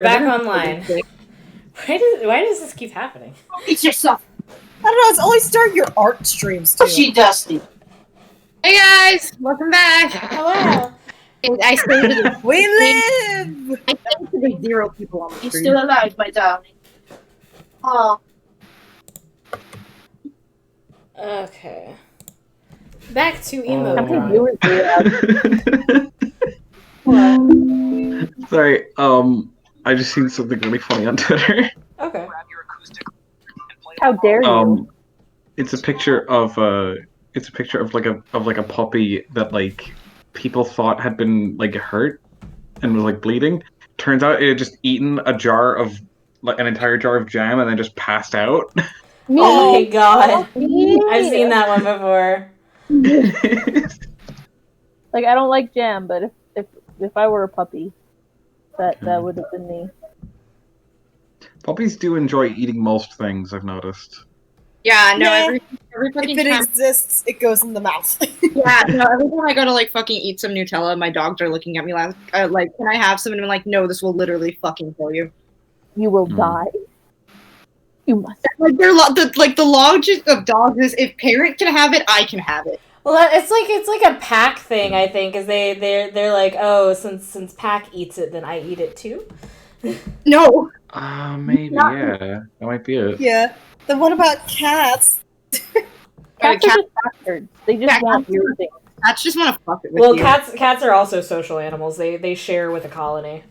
Back online. Why does this keep happening? It's yourself. I don't know, it's always start your art streams too. She Dusty. Hey guys, welcome back. Hello. I saved We live! I saved the 0 people on the stream. You're still alive, my darling. Oh. Okay. Back to Oh. emo. Sorry, I just seen something really funny on Twitter. Okay. How dare you? It's a picture of like a puppy that like people thought had been like hurt and was like bleeding. Turns out it had just eaten a jar of like an entire jar of jam and then just passed out. Oh my god. I've seen that one before. Like, I don't like jam, but if I were a puppy, that would have been me. Puppies do enjoy eating most things, I've noticed. Yeah, no, Yeah. every fucking If it time. exists, it goes in the mouth. Yeah, no, every time I go to like fucking eat some Nutella, my dogs are looking at me like, can I have some? And I'm like, no, this will literally fucking kill you. You will die. You must. Like the logic of dogs is if parent can have it, I can have it. Well, it's like a pack thing, I think, is they're like, oh, since pack eats it, then I eat it too. No. Maybe, yeah. That might be it. Yeah. Then what about cats? Cats are just bastards. They just want weird things. Cats just want to fuck it with Well, you. cats are also social animals. They share with a colony.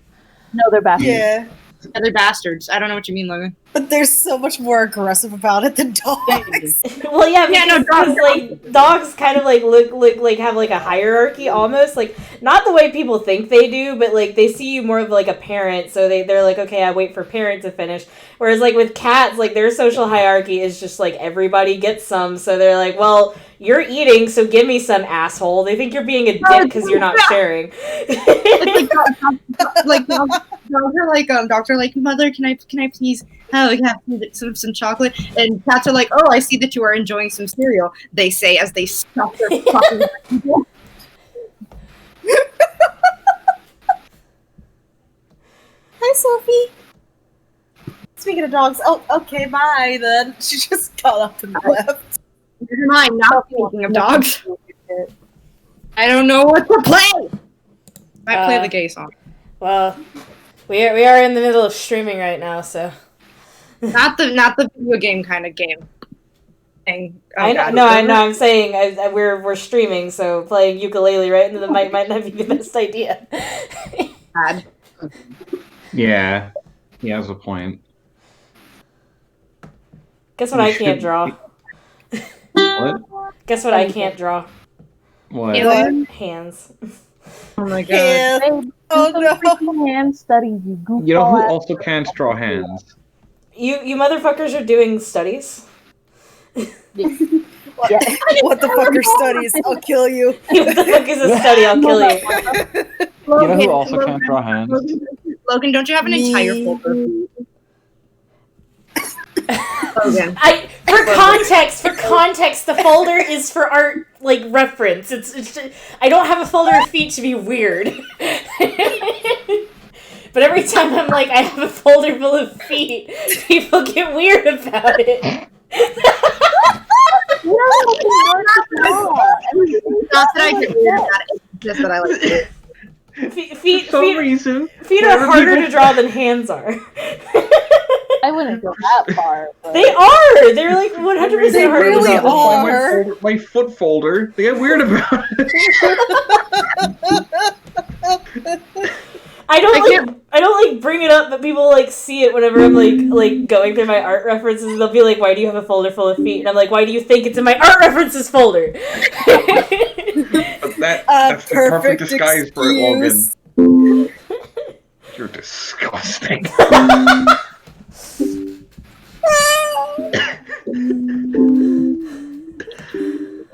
No, they're bastards. Yeah. Yeah, they're bastards. I don't know what you mean, Logan. But they're so much more aggressive about it than dogs. Well, yeah, Yeah, no, because dogs- like dogs kind of like look like have like a hierarchy almost, like not the way people think they do, but like they see you more of like a parent, so they're like, okay, I wait for parent to finish. Whereas like with cats, like their social hierarchy is just like everybody gets some, so they're like, well, you're eating, so give me some, asshole. They think you're being a dick because you're not sharing. Like dogs are like dogs are like, mother, can I please have some chocolate? And cats are like, oh, I see that you are enjoying some cereal. They say as they stuff their fucking people. Hi, Sophie. Speaking of dogs, oh, okay, bye then. She just got up and left. Never mind. Not speaking of dogs. I don't know what to play. I play the gay song. Well, we are in the middle of streaming right now, so Not the video game kind of game. Thing. Oh, I know. God. No, I know. I'm saying we're streaming, so playing ukulele right into the mic might not be the best idea. Bad. Yeah. He has a point. Guess what? I can't draw. What? Guess what? I can't draw. What? Hands. Oh my god. Yeah. Oh no. Hand studies, you goofball. You know who ass. also can't draw hands? You motherfuckers are doing studies. What, Yeah. what the fuck are studies? I'll kill you. What the fuck is a study? I'll kill you. You know who also can't draw hands? Logan, don't you have an entire folder? Logan. For context, the folder is for art, like, reference. It's just, I don't have a folder of feet to be weird. But every time I'm like, I have a folder full of feet, people get weird about it. Not that I get weird about it, it's just that I like it. Feet For some reason. are whenever harder people- to draw than hands are. I wouldn't go that far. But... They are! They're like 100% They harder really to draw. are. My foot folder. They get weird about it. I don't bring it up, but people like see it whenever I'm like going through my art references. They'll be like, "Why do you have a folder full of feet?" And I'm like, "Why do you think it's in my art references folder?" But that's the perfect disguise for it, excuse. Logan. You're disgusting.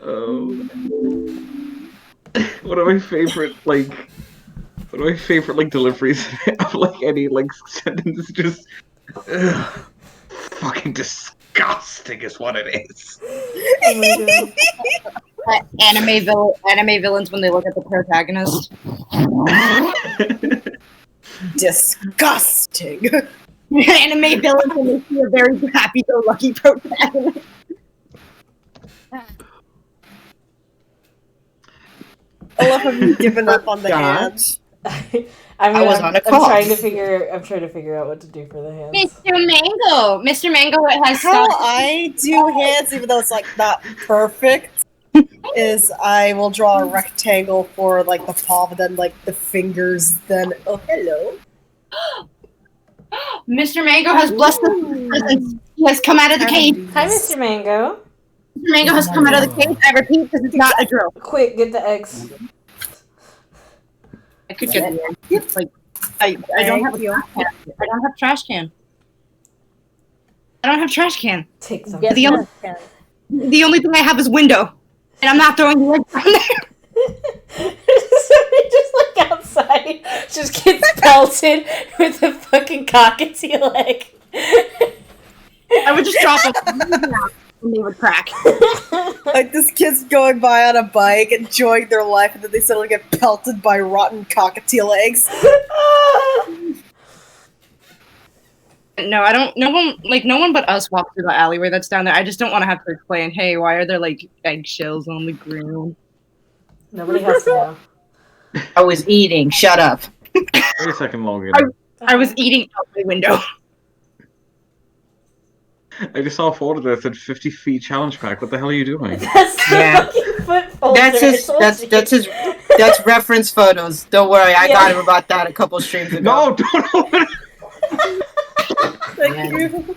Oh. One of my favorite deliveries of like any like sentence is just fucking disgusting is what it is. Oh my God. Anime villains when they look at the protagonist. Disgusting. Anime villains and they see a very happy-go-lucky protagonist. I love how you've given up on the God. hands. I'm trying to call. figure out what to do for the hands. Mr. Mango has How stuff. I do hands, even though it's like not perfect, is I will draw a rectangle for like the palm, and then like the fingers. Then oh hello. Mr. Mango has blessed us with his presence. He has come out of the cave. Hi, Mr. Mango. Mr. Mango has come out of the cave. I repeat, because it's not a drill. Quick, get the eggs. I could get the eggs. Like, I don't have a trash can. I don't have trash can. I don't have trash can. Take some. Yes, The only- yes, The only thing I have is window. And I'm not throwing the eggs down there. Somebody just like outside just gets pelted with a fucking cockatiel egg. I would just drop them and they would crack. Like this kid's going by on a bike, enjoying their life, and then they suddenly get pelted by rotten cockatiel eggs. No, I don't. No one but us walks through the alleyway that's down there. I just don't want to have to explain. Hey, why are there like eggshells on the ground? Nobody has to know. I was eating. Shut up. Wait a second, Logan. I was eating out my window. I just saw a photo that said 50 feet challenge pack. What the hell are you doing? That's the Yeah. fucking foot folder. That's I his. told That's you. his. That's reference photos. Don't worry, I Yeah. got him about that a couple streams ago. No, don't open it. Thank you.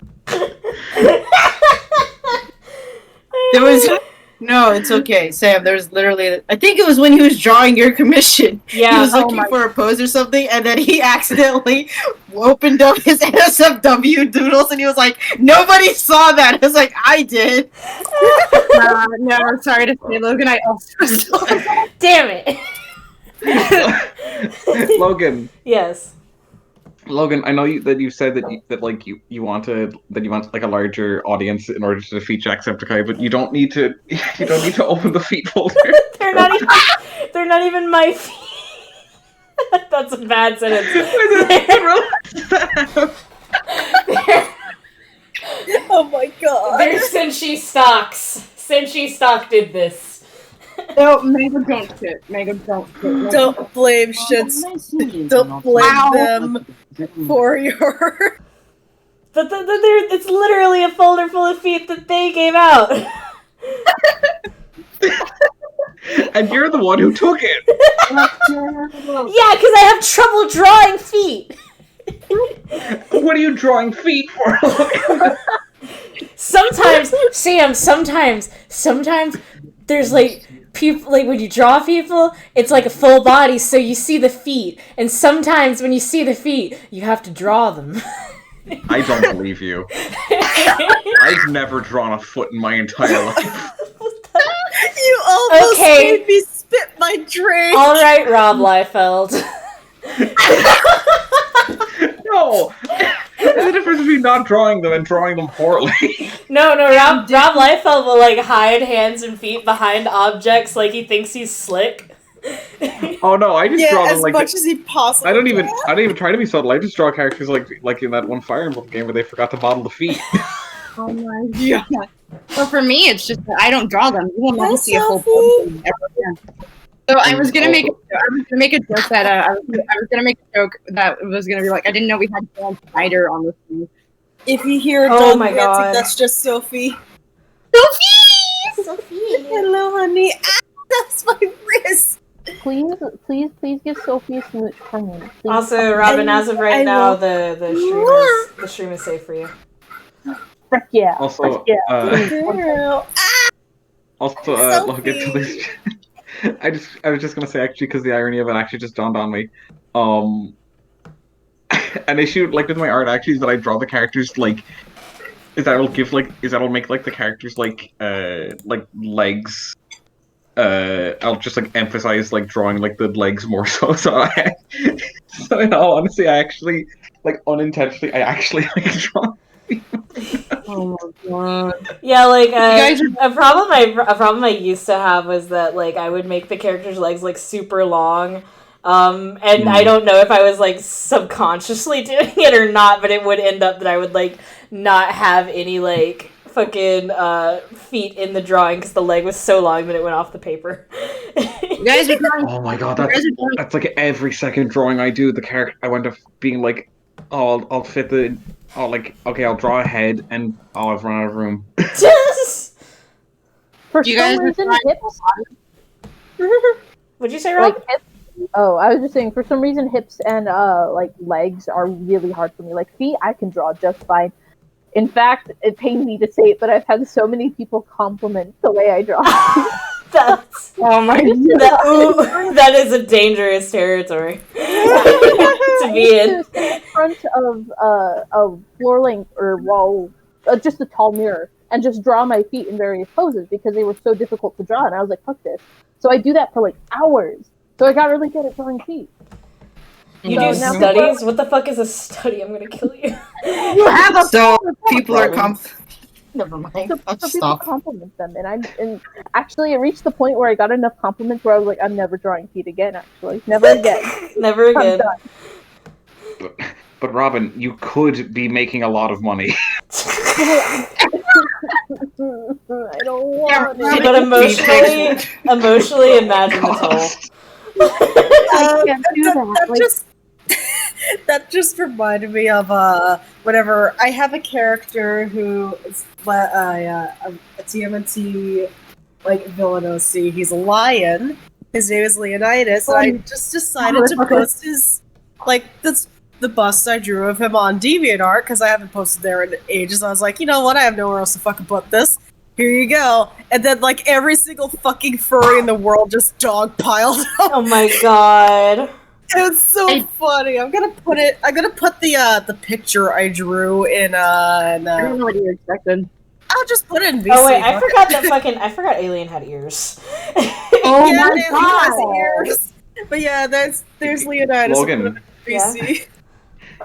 There was. No, it's okay, Sam. There's literally. I think it was when he was drawing your commission. He Yeah. was looking for a pose or something, and then he accidentally opened up his NSFW doodles, and he was like, "Nobody saw that." I was like, "I did." No, sorry to say, Logan. I also saw it. Damn it. Logan, Yes. I know that you said you wanted like a larger audience in order to defeat Jacksepticeye, but you don't need to open the feet folder. They're not even my feet. That's a bad sentence. Oh my god. They're Senshi stocks. Senshi stock did this. No, Mango don't sit. Mango don't sit. Don't blame shits. Don't blame them for your. But it's literally a folder full of feet that they gave out. And you're the one who took it. Yeah, because I have trouble drawing feet. What are you drawing feet for? Sometimes, Sam, sometimes there's like people, like when you draw people, it's like a full body, so you see the feet. And sometimes when you see the feet, you have to draw them. I don't believe you. I've never drawn a foot in my entire life. You almost Okay. made me spit my drink. All right, Rob Liefeld. No! There's a difference between not drawing them and drawing them poorly. No, Rob Liefeld will like hide hands and feet behind objects like he thinks he's slick. Oh no, I just draw Yeah, them as like much as he possibly I don't even can. try to be subtle. I just draw characters like in that one Fire Emblem game where they forgot to bottle the feet. Oh my god. Well, for me, it's just that I don't draw them. You will never Hi, see a full Sophie. pose ever again. So I was gonna make a joke that I was gonna make a joke that was gonna be like I didn't know we had Dan Snyder on this thing. If you hear a Oh dog my dancing, God. that's just Sophie. Sophie. Hello, honey. Ah, that's my wrist. Please give Sophie a smooch from me. Please. Also, Robin, as of right I now, love- the stream is safe for you. Frick yeah. Also, Yeah. Girl. Look at Sophie. this. I was just gonna say actually because the irony of it actually just dawned on me. An issue like with my art actually is that I draw the characters like that'll make like the characters like legs. I'll just like emphasize like drawing like the legs more so. So in all honesty, I actually like unintentionally like draw. Oh my god. Yeah, like guys a problem I used to have was that like I would make the characters' legs like super long, And I don't know if I was like subconsciously doing it or not, but it would end up that I would like not have any like fucking feet in the drawing because the leg was so long that it went off the paper. You guys are drawing. Oh my god, You guys are drawing. that's like every second drawing I do. The character, I went up being like, oh, I'll fit the, oh, like, okay, I'll draw a head, and oh, I've run out of room. For You some guys are reason, trying- hips. What'd you say, Rob? Like hips. Oh, I was just saying. For some reason, hips and like legs are really hard for me. Like feet, I can draw just fine. In fact, it pains me to say it, but I've had so many people compliment the way I draw. That's Oh my god. that is a dangerous territory to be in. I used to stand in front of a floor length or wall, just a tall mirror, and just draw my feet in various poses because they were so difficult to draw. And I was like, fuck this. So I do that for like hours. So I got really good at drawing feet. You So do now studies? What the fuck is a study? I'm gonna kill you. You have a So people are Never mind. So I'll people stop. compliment them, and actually, it reached the point where I got enough compliments where I was like, I'm never drawing feet again. Actually, never again. Never I'm again. done. But Robin, you could be making a lot of money. I don't want But it. emotionally imagine the toll. I can't do that. That Like, just that just reminded me of whenever I have a character who is a TMNT like villain OC. He's a lion. His name is Leonidas, and I just decided to post his like that's the bust I drew of him on DeviantArt because I haven't posted there in ages. I was like, you know what? I have nowhere else to fucking put this. Here you go. And then like every single fucking furry in the world just dogpiled up. Oh my god. It's so funny. I'm gonna put the picture I drew in I don't know what you expected. I'll just put it in VC. Oh wait, I forgot Alien had ears. Oh yeah, my it god! has ears. But yeah, there's Leonidas. Logan. I'll put it in VC.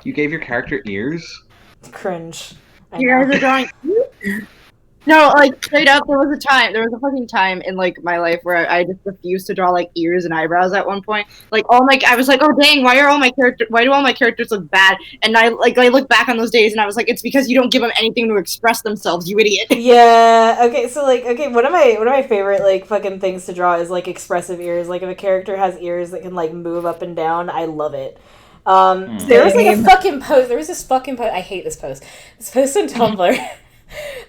You gave your character ears? Cringe. I You know. guys are drawing. No, like straight up, there was a fucking time in like my life where I just refused to draw like ears and eyebrows at one point. Like I was like, oh dang, why do all my characters look bad? And I look back on those days and I was like, it's because you don't give them anything to express themselves, you idiot. Yeah. Okay. So one of my favorite like fucking things to draw is like expressive ears. Like if a character has ears that can like move up and down, I love it. There was like a fucking post. There was this fucking post. I hate this post. This post on Tumblr.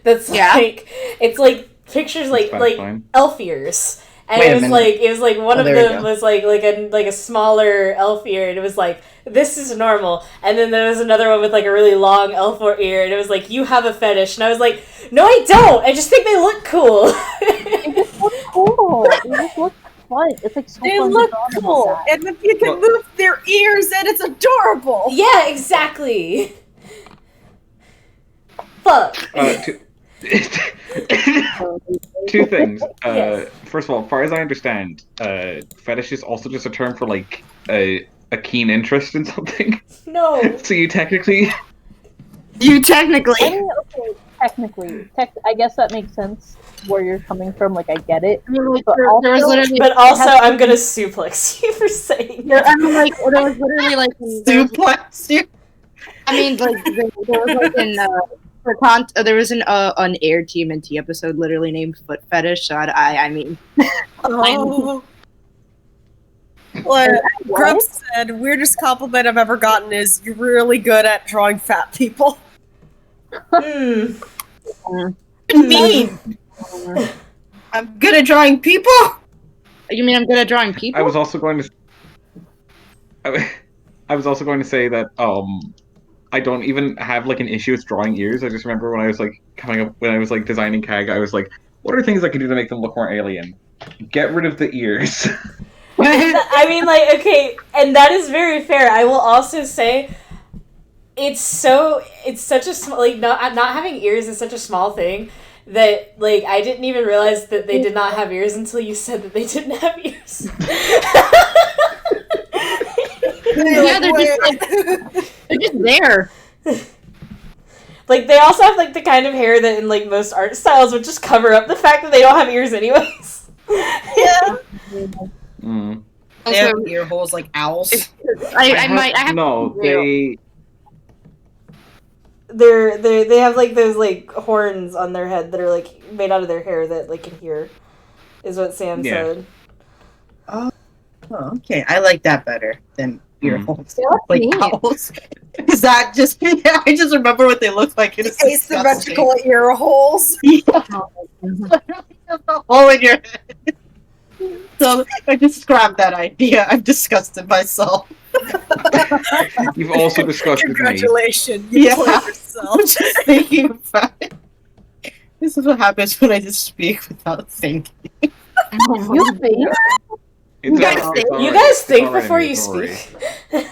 That's like it's like pictures like fine. elf ears. And Wait a it was minute. like one of there we them go. was like a smaller elf ear, and it was like, this is normal. And then there was another one with like a really long elf ear, and it was like, you have a fetish. And I was like, no, I don't. I just think they look cool. It just looks cool. It just looks fun. It's like so They fun look to draw them cool, like that. and then you can move their ears, and it's adorable. Yeah, exactly. Fuck. Two things. Yes. First of all, as far as I understand, fetish is also just a term for like a keen interest in something. No. So you technically, You technically. I mean, okay, technically, I guess that makes sense where you're coming from. Like, I get it. I mean, like, But there was also- literally. But also, I'm gonna suplex you for saying that. I mean, like, there was literally like. Suplex you. I mean, like, there was like there was an Air TMNT episode literally named Foot Fetish. So I mean, Oh. What Grumps said, weirdest compliment I've ever gotten is you're really good at drawing fat people. Mm. Mean. I'm good at drawing people. you mean I'm good at drawing people? I was also going to say that I don't even have like an issue with drawing ears. I just remember when I was like designing CAG, I was like, what are things I can do to make them look more alien? Get rid of the ears. I mean, like, okay, and that is very fair. I will also say, it's such a small, like, not having ears is such a small thing that, like, I didn't even realize that they did not have ears until you said that they didn't have ears. Yeah, they're just there. Like, they also have, like, the kind of hair that in, like, most art styles would just cover up the fact that they don't have ears anyways. Yeah. Mm. They have Also, ear holes like owls. I have no. to They have like those like horns on their head that are like made out of their hair that like can hear. Is what Sam Yeah. said. Oh, okay. I like that better than ear Mm. holes. Yeah, Like neat. owls. Is that just? Yeah, I just remember what they look like. It's disgusting. Asymmetrical ear holes. Yeah. A hole in your head. So I just scrapped that idea. I've disgusted myself. You've also discussed with me. Congratulations, you Yeah. played yourself. I'm just thinking about it. This is what happens when I just speak without thinking. You think? It's guys alright, think- it's You alright, guys it's think alright, before you it's alright. speak.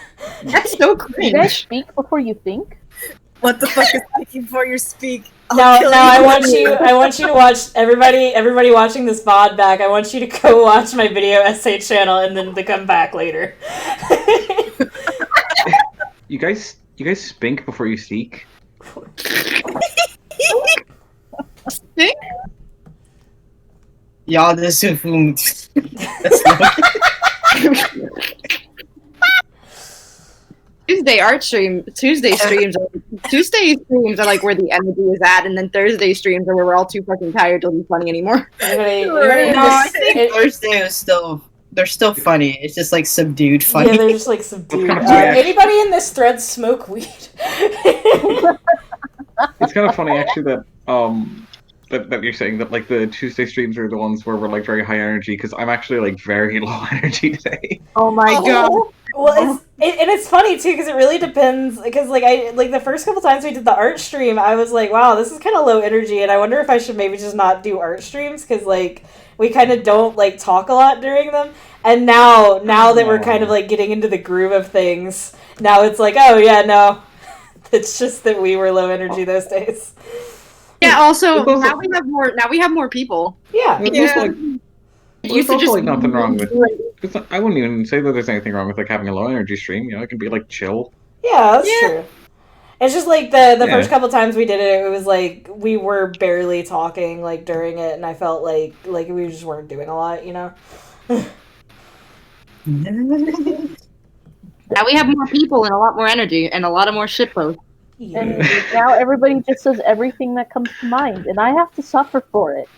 That's so You guys cringe. speak before you think? What the fuck is thinking before you speak? I'll Now, kill now you. I want you to watch everybody watching this VOD back. I want you to go watch my video essay channel and then to come back later. You guys spink before you seek. Ja, this is That's not- Tuesday streams are like where the energy is at, and then Thursday streams are where we're all too fucking tired to be funny anymore. Anybody in No, I this- think it- Thursday is still they're still funny. It's just like subdued yeah, funny. they're just like subdued. What kind of reaction? Anybody in this thread smoke weed? It's kind of funny actually that you're saying that like the Tuesday streams are the ones where we're like very high energy because I'm actually like very low energy today. Oh my god. Well, and it's funny too because it really depends. Because like the first couple times we did the art stream, I was like, wow, this is kind of low energy, and I wonder if I should maybe just not do art streams because like we kind of don't like talk a lot during them. And now that we're kind of like getting into the groove of things, now it's like, oh yeah, no, it's just that we were low energy those days. Yeah, also It's also- now we have more people. Yeah. There's Yeah. also, like, You there's also just like nothing wrong with. I wouldn't even say that there's anything wrong with like having a low energy stream. You know, it can be like chill. Yeah, that's true. It's just like the Yeah. first couple times we did it, it was like we were barely talking like during it, and I felt like we just weren't doing a lot, you know. Now we have more people and a lot more energy and a lot of more shitposts. And now everybody just says everything that comes to mind, and I have to suffer for it.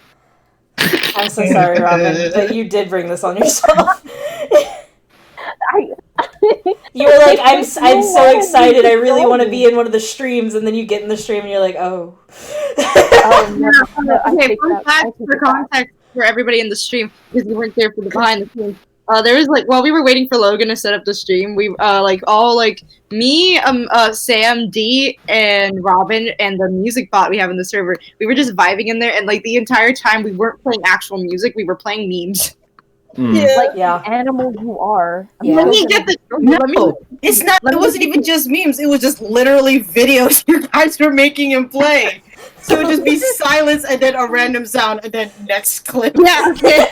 I'm so sorry, Robin, but you did bring this on yourself. You were like, I'm so excited, I really want to be in one of the streams, and then you get in the stream and you're like, oh. Oh, no, I Okay, take fun that. I fact take for it back. context for everybody in the stream, because we weren't there for the behind the scenes. There was like while we were waiting for Logan to set up the stream, we me, Sam, D, and Robin, and the music bot we have in the server. We were just vibing in there, and like the entire time we weren't playing actual music, we were playing memes. Mm. Yeah. Like Yeah. the animal you are. I'm Yeah. Let me so get the No, let me it's not. let It me- wasn't even just memes. It was just literally videos you guys were making and playing. So it would just be silence and then a random sound and then next clip. Yeah, okay.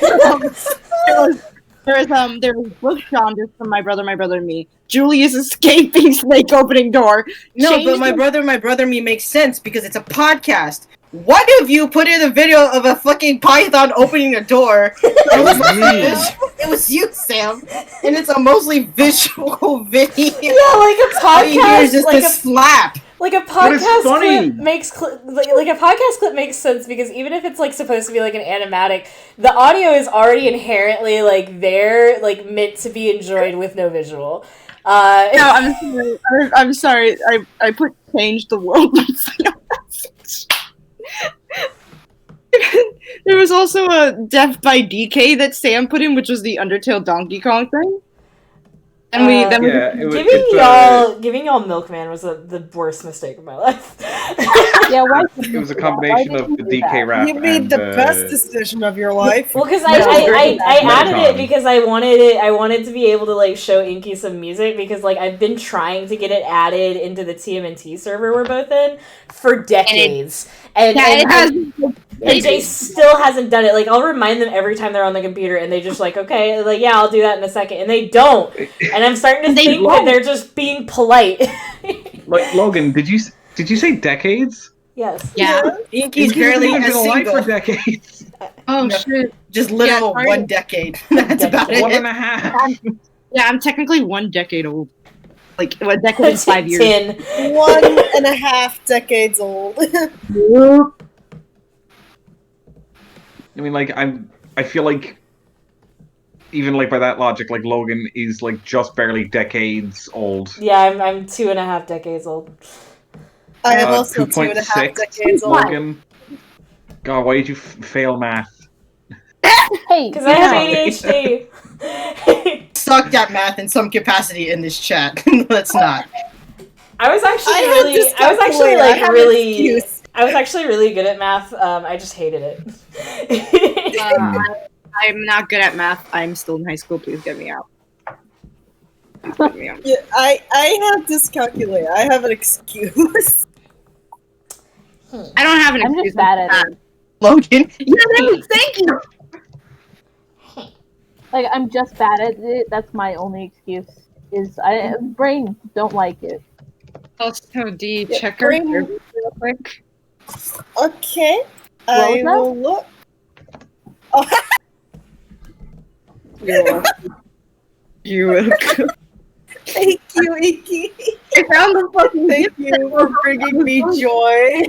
There was Brooke Saunders from My Brother, and Me. Julius escaping snake opening door. No, Change but my the- brother, me makes sense because it's a podcast. One of you put in a video of a fucking python opening a door. It was you, Sam, and it's a mostly visual video. Yeah, like a All you hear is podcast, just like a a slap. Like a But it's podcast funny. clip makes like a podcast clip makes sense because even if it's like supposed to be like an animatic, the audio is already inherently like there, like meant to be enjoyed with no visual. No, I'm sorry. I put change the world. There was also a Death by DK that Sam put in, which was the Undertale Donkey Kong thing. And we then Yeah, it was. Giving y'all Milkman was the worst mistake of my life. Yeah, why? It was a combination of the DK rap You made and the best decision of your life. Well, because No, I Milkman. added it because I wanted to be able to like show Inky some music because like I've been trying to get it added into the TMNT server we're both in for decades, and AJ still hasn't done it. Like I'll remind them every time they're on the computer, and they just like, okay, like yeah, I'll do that in a second, and they don't. And I'm starting to They think that won't. they're just being polite. Like Logan, did you say decades? Yes. Yeah. Inky's barely been a alive for single. decades. Oh No. shit. Just literal sorry. 1 decade. That's about Decade. One and it. a half. Yeah, I'm technically 1 decade old. Like a decade and 5 years. 10. 1.5 decades old. I mean, like, I feel like, even like by that logic, like Logan is like just barely decades old. Yeah, I'm 2.5 decades old. I am also 2.5 2.6 decades old. Logan. God, why did you fail math? Hey, Because I have ADHD. Sucked at math in some capacity in this chat. Let's not. I was actually I had really, this I was actually calculator. I like have an really, excuse. I was actually really good at math. I just hated it. I'm not good at math. I'm still in high school. Please get me out. Please get me out. Yeah, I have dyscalculia. I have an excuse. I don't have an I'm excuse. just bad at it. Logan. Yeah, thank you. Like, I'm just bad at it. That's my only excuse. Is brain don't like it. Also, D, Yeah, check her brain- real quick. Okay, What I was that? will look. Oh, You. thank you, Iki. I found the fucking. Thank you for bringing me joy.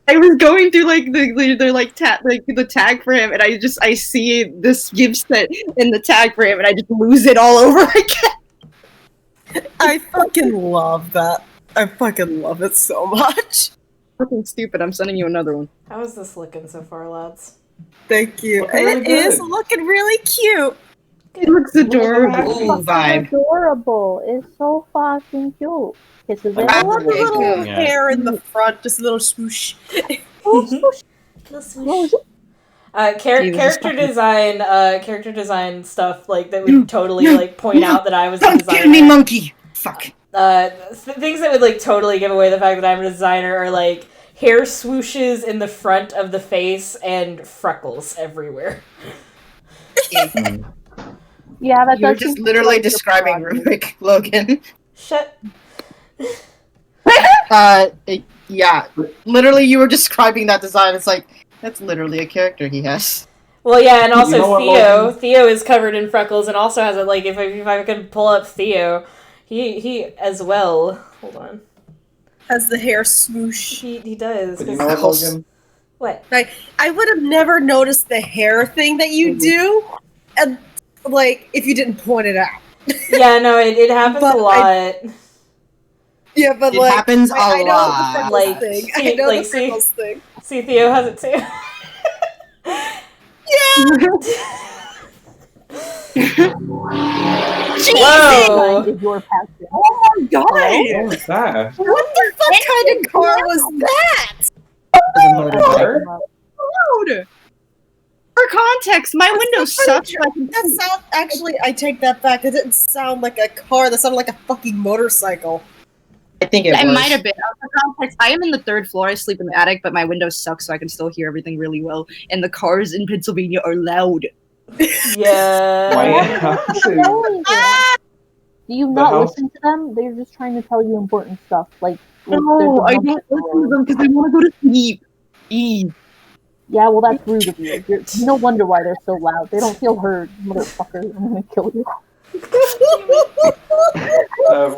I was going through like the like the tag for him, and I see this gift set in the tag for him, and I just lose it all over again. I fucking love that. I fucking love it so much. Fucking stupid. I'm sending you another one. How is this looking so far, lads? Thank you. Looking really It is good. looking really cute. It looks adorable. Ooh, vibe. Adorable. It's so fucking cute. Kisses it. I love the Yeah. little Yeah. hair in the front, just a little swoosh. Oh, Character design stuff like that would totally like point out that I was a Don't designer. get me, monkey. Fuck. Things that would like totally give away the fact that I'm a designer are like hair swooshes in the front of the face and freckles everywhere. yeah, that You're does just seem literally like the describing prerogative. Rubik, Logan. Shut. Yeah. Literally, you were describing that design. It's like, that's literally a character he has. Well, yeah, and also You know what, Theo. Logan? Theo is covered in freckles and also has it. Like if I can pull up Theo, he as well. Hold on. Has the hair swoosh. He does. But 'cause- you know what, Logan? What? I would have never noticed the hair thing that you do, and like if you didn't point it out. Yeah, no, it happens But a lot. Yeah, but It like happens a I know lot. the freckles Like, thing. see- I know like, the see- freckles thing. See, Theo has it too. Whoa! Is your passion. Oh my god! What was that? What the fuck kind of car was that? Loud. For context, my windows suck. so I can- That sound actually, I take that back. It didn't sound like a car. That sounded like a fucking motorcycle. I think it It was. might have been. For context, I am in the 3rd floor. I sleep in the attic, but my windows suck, so I can still hear everything really well. And the cars in Pennsylvania are loud. Yeah. My house is- Do you The not house- listen to them? They're just trying to tell you important stuff. Like No, I there's a don't listen to them because I want to go to sleep. Eve. Yeah, well, that's rude of you. No wonder why they're so loud. They don't feel heard, motherfucker. I'm gonna kill you.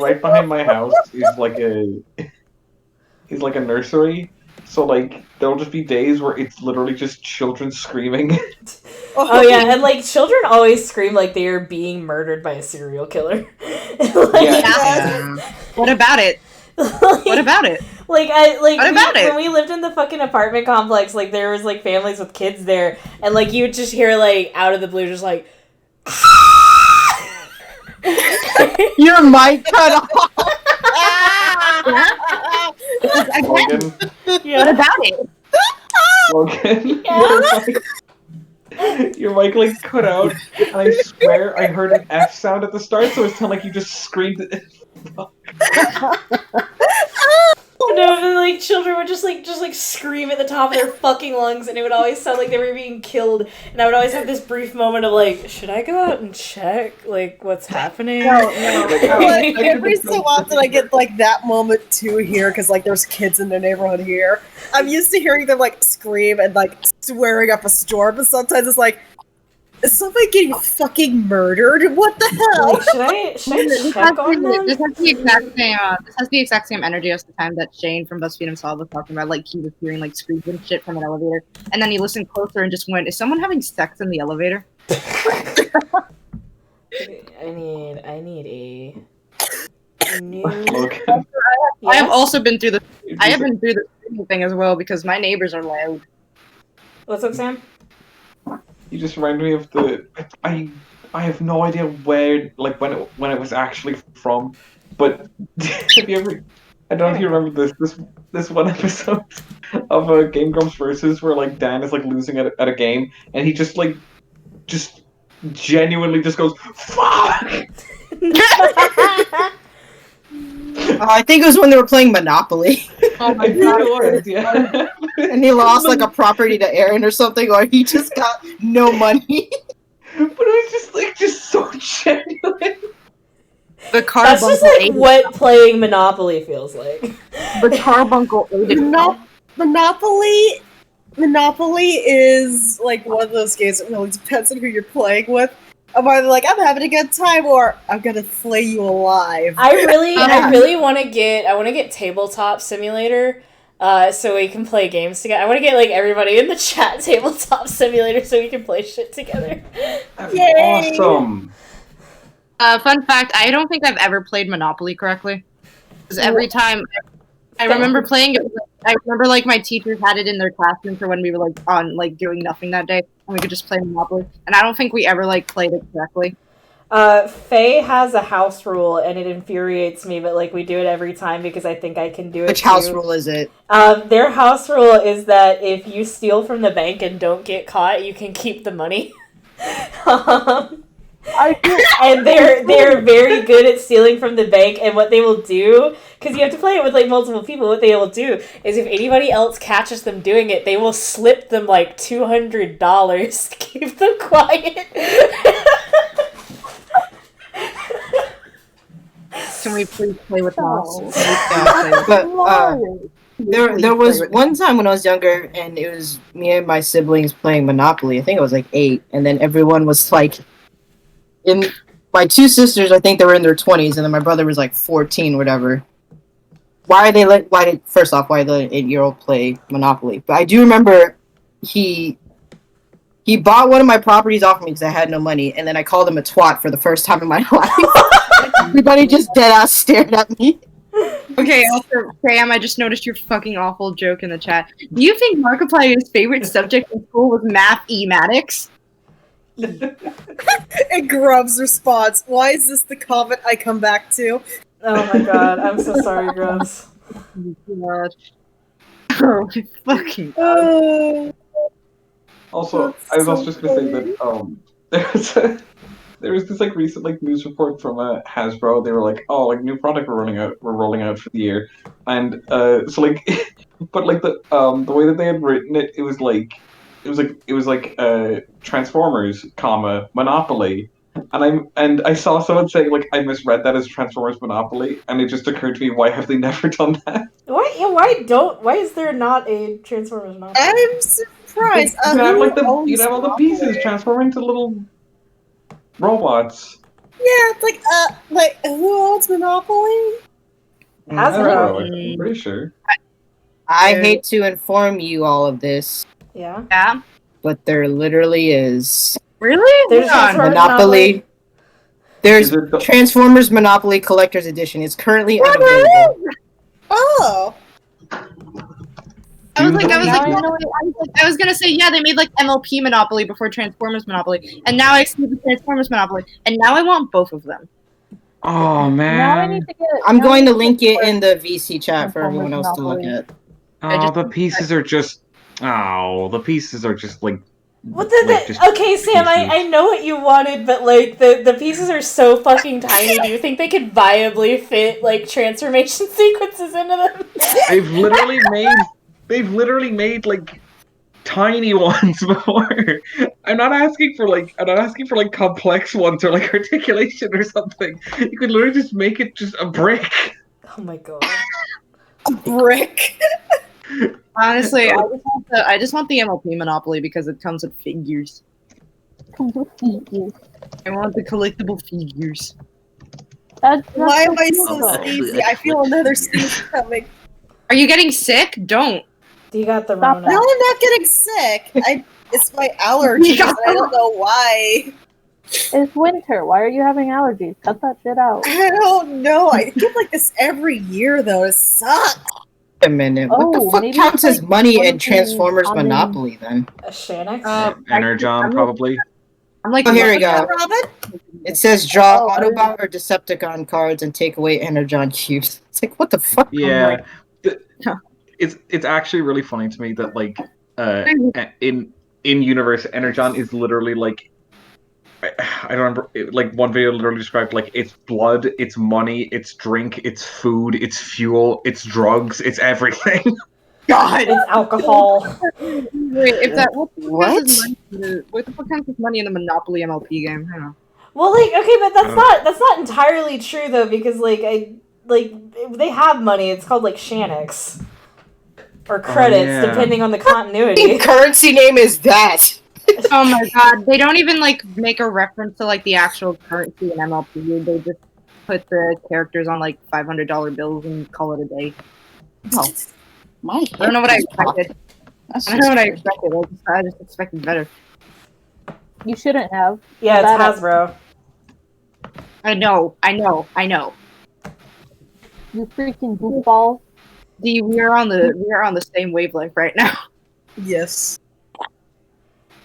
Right behind my house is like a nursery. So like there'll just be days where it's literally just children screaming. Oh yeah, and like children always scream like they are being murdered by a serial killer. Like, Yeah. What about it? What about it? Like What about it? when we lived in the fucking apartment complex, like there was like families with kids there, and like you would just hear like out of the blue, just like. Your mic cut off. Logan, What about it? Logan, Yeah. your mic like cut out, and I swear I heard an F sound at the start, so it sounded like you just screamed. No, but, like children would just scream at the top of their fucking lungs, and it would always sound like they were being killed. And I would always have this brief moment of like, should I go out and check like what's happening? Like, every so often I get like that moment too here because like there's kids in the neighborhood here. I'm used to hearing them like scream and like swearing up a storm, but sometimes it's like, is somebody getting fucking murdered? What the hell? Like, should I check on them? This has the exact same energy as the time that Shane from BuzzFeed himself was talking about, like he was hearing like screams and shit from an elevator, and then he listened closer and just went, "Is someone having sex in the elevator?" I need a new. Logan. I have Yes? also been through the. I have been through the screaming thing as well because my neighbors are loud. What's up, Sam? You just reminded me of the. I have no idea where, like, when it was actually from, but have you ever? I don't know if you remember this one episode of Game Grumps Versus where like Dan is like losing at a game and he just genuinely just goes fuck. I think it was when they were playing Monopoly, Oh I think it was, yeah. and he lost like a property to Aaron or something, or he just got no money. But it was just so genuine. The car That's just like what playing Monopoly feels like. the carbuncle ate it. Monopoly is like one of those games that really depends on who you're playing with. I'm either like, I'm having a good time, or I'm gonna flay you alive. I really want to get Tabletop Simulator, so we can play games together. I want to get like everybody in the chat Tabletop Simulator so we can play shit together. That's Yay! awesome. Fun fact: I don't think I've ever played Monopoly correctly. Because every time I remember playing it, I remember like my teachers had it in their classroom for when we were like on like doing nothing that day, and we could just play Monopoly. And I don't think we ever like played it correctly. Faye has a house rule, and it infuriates me, but like we do it every time because I think I can do it. Which house too. rule is it? Their house rule is that if you steal from the bank and don't get caught, you can keep the money. And they're very good at stealing from the bank, and what they will do, because you have to play it with like multiple people, what they will do is if anybody else catches them doing it, they will slip them like $200 to keep them quiet. Can we please play with mouse? But there was one time when I was younger, and it was me and my siblings playing Monopoly. I think I was like 8, and then everyone was like, my two sisters, I think they were in their 20s, and then my brother was like 14, whatever. Why did the 8-year-old play Monopoly? But I do remember he bought one of my properties off me because I had no money, and then I called him a twat for the first time in my life. Everybody just dead ass stared at me. Okay, also, Sam, I just noticed your fucking awful joke in the chat. Do you think Markiplier's favorite subject in school was mathematics? And Grub's response, why is this the comment I come back to? Oh my god, I'm so sorry, Grubs. Oh, my fucking Oh, Also, That's I was so also just gonna say that there was this like recent like news report from Hasbro. They were like, oh, like new product we're rolling out for the year, and so like, but like the way that they had written it, it was like Transformers, Monopoly, and I saw someone say like I misread that as Transformers Monopoly, and it just occurred to me, why have they never done that? Why is there not a Transformers Monopoly? I'm surprised. You'd have like who you'd have all the owns pieces transform into little robots. Yeah, it's like who owns Monopoly? Hasbro. I'm pretty sure. I hate to inform you all of this, Yeah. Yeah. but there literally is Really? There's Hold on. Transformers Monopoly. There's Is it the- Transformers Monopoly Collector's Edition. It's currently unavailable. Oh, I was gonna say, yeah, they made like MLP Monopoly before Transformers Monopoly, and now I see the Transformers Monopoly, and now I want both of them. Oh Now I man. need to get. I'm now I going need to link get it in the VC chat for everyone else to look Monopoly. at. Oh, the pieces are just. Oh, the pieces are just like What like, just okay, Sam, pieces. I know what you wanted, but like the pieces are so fucking tiny. Do you think they could viably fit like transformation sequences into them? They've literally made like tiny ones before. I'm not asking for like complex ones or like articulation or something. You could literally just make it just a brick. Oh my god. Brick. Honestly, I just want the MLP Monopoly because it comes with figures. I want the collectible figures. Why am I so sneezy? I feel another sneeze coming. Are you getting sick? Don't. You got the Stop Rona. No, I'm not getting sick. It's my allergies. Yeah. I don't know why. It's winter. Why are you having allergies? Cut that shit out. I don't know. I get like this every year though. It sucks. Wait a minute. What Oh, the fuck maybe counts it's as like money in something Transformers common. Monopoly then? A Shanix? Energon, probably. I'm like, Oh, here we go. Robin? It says draw Oh, I Autobot or Decepticon cards and take away Energon cubes. It's like, what the fuck? Yeah. Huh. It's actually really funny to me that like in universe Energon is literally like I don't remember like one video literally described like it's blood, it's money, it's drink, it's food, it's fuel, it's drugs, it's everything. God. It's alcohol. Wait, if that what What? the fuck counts as money in the Monopoly MLP game? I don't know. Well, like, okay, but that's not entirely true though, because like they have money. It's called like Shanix or credits, yeah. depending on the continuity. Currency name is that? Oh my god, they don't even like make a reference to like the actual currency in MLP. They just put the characters on like $500 bills and call it a day. Oh, my I don't know what I head is popped. expected. That's I don't know what I just expected. I just expected better. You shouldn't have. Yeah, it's That- Hasbro. I know. You freaking goofball. We are on the same wavelength right now. Yes.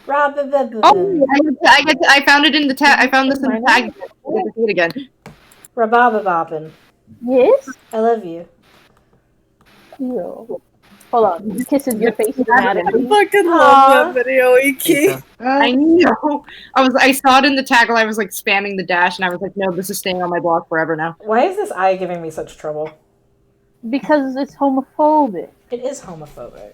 Oh, I found it in the tag. I found this in the tag. I get to see it again. Rabababoppin. Yes? I love you. Ew. Hold on. He kisses your face and you're mad at I me. fucking Aw. love that video, Iki. I know. I saw it in the tag while I was like spamming the dash, and I was like, no, this is staying on my blog forever now. Why is this eye giving me such trouble? Because it's homophobic. It is homophobic.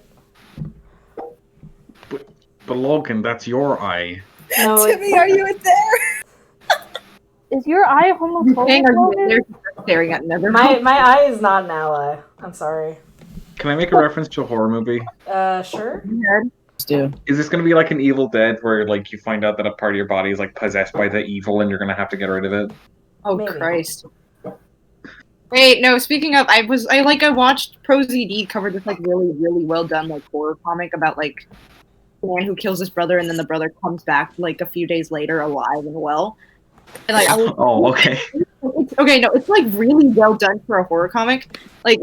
But Logan, that's your eye. No, Timmy, are you in there? Is your eye homophobic? Hang on, Logan? they're staring at another. my eye is not an ally. I'm sorry. Can I make a reference to a horror movie? Sure. do. Is this going to be like an Evil Dead where like you find out that a part of your body is like possessed by the evil and you're going to have to get rid of it? Oh Maybe. Christ. Wait, no, speaking of, I watched ProZD cover this like really, really well done like horror comic about like the man who kills his brother and then the brother comes back like a few days later alive and well. And like I was, Oh, okay. it's like really well done for a horror comic. Like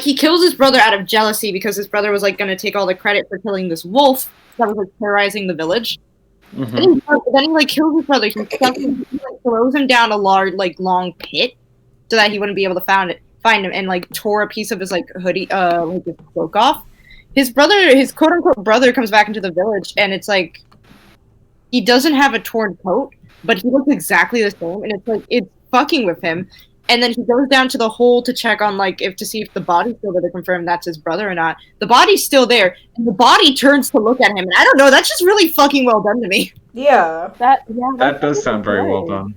he kills his brother out of jealousy because his brother was like gonna take all the credit for killing this wolf that was like terrorizing the village. Mhm. Then he like kills his brother. He like, throws him down a large, like long pit, so that he wouldn't be able to find him, and like tore a piece of his like hoodie, like his cloak off. His brother, his quote unquote brother, comes back into the village, and it's like he doesn't have a torn coat, but he looks exactly the same, and it's like it's fucking with him. And then he goes down to the hole to check on like to see if the body's still there to confirm that's his brother or not. The body's still there, and the body turns to look at him, and I don't know. That's just really fucking well done to me. Yeah. That does sound very well good. done.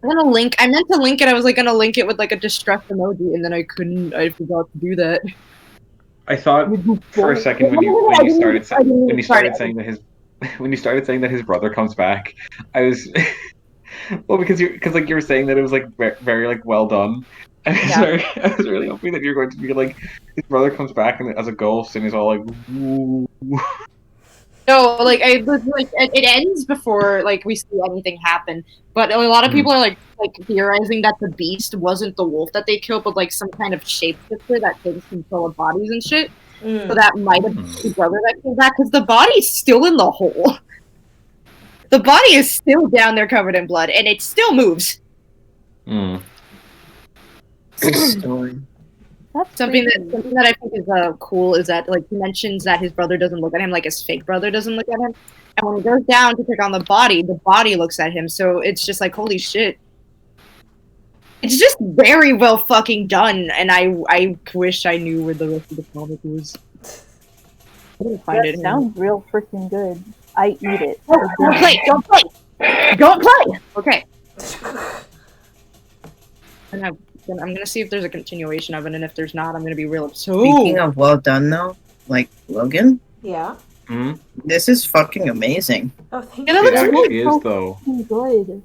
I'm gonna link. I meant to link it. I was like gonna link it with like a distressed emoji, and then I couldn't. I forgot to do that. I thought for a second when you started saying that his brother comes back, I was well because you were saying that it was like very like well done. And I was really hoping that you're going to be like his brother comes back and as a ghost and he's all like. Woo. No, like it ends before like we see anything happen. But a lot of people are like theorizing that the beast wasn't the wolf that they killed, but like some kind of shapeshifter that takes control of bodies and shit. So that might have been his brother that came back because the body's still in the hole. The body is still down there covered in blood, and it still moves. Good story. That's Something creepy. that I think is cool is that like he mentions that his brother doesn't look at him, like his fake brother doesn't look at him, and when he goes down to pick on the body looks at him. So it's just like holy shit. It's just very well fucking done, and I wish I knew where the rest of the comic was. I didn't find That it. sounds real freaking good. I eat it. Don't play! Don't play! Don't play! Okay. And I'm gonna see if there's a continuation of it, and if there's not, I'm gonna be real upset. Speaking of well done though, like Logan, Yeah. Hmm? this is fucking amazing. Oh, thank Yeah, you. that It looks actually so is, though. good.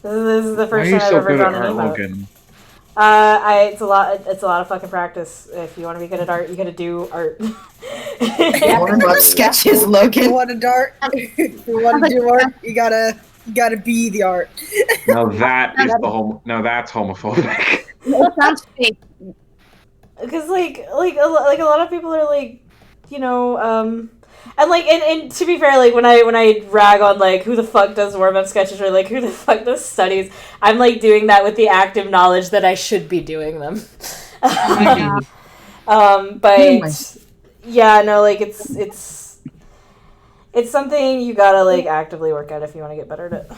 This is the Why are first you time I've so ever good at drawn an art, emote. Logan? It's a lot of fucking practice. If you want to be good at art, you gotta do art. Warm up sketches, You Logan. want to dart? If you want to do art, you gotta be the art. Now that is now that's homophobic. It sounds fake. Because like a lot of people are like, you know, and like and to be fair, like when I rag on like who the fuck does warm up sketches or like who the fuck does studies, I'm like doing that with the active knowledge that I should be doing them. But yeah, no, like it's something you gotta like actively work at if you want to get better at it.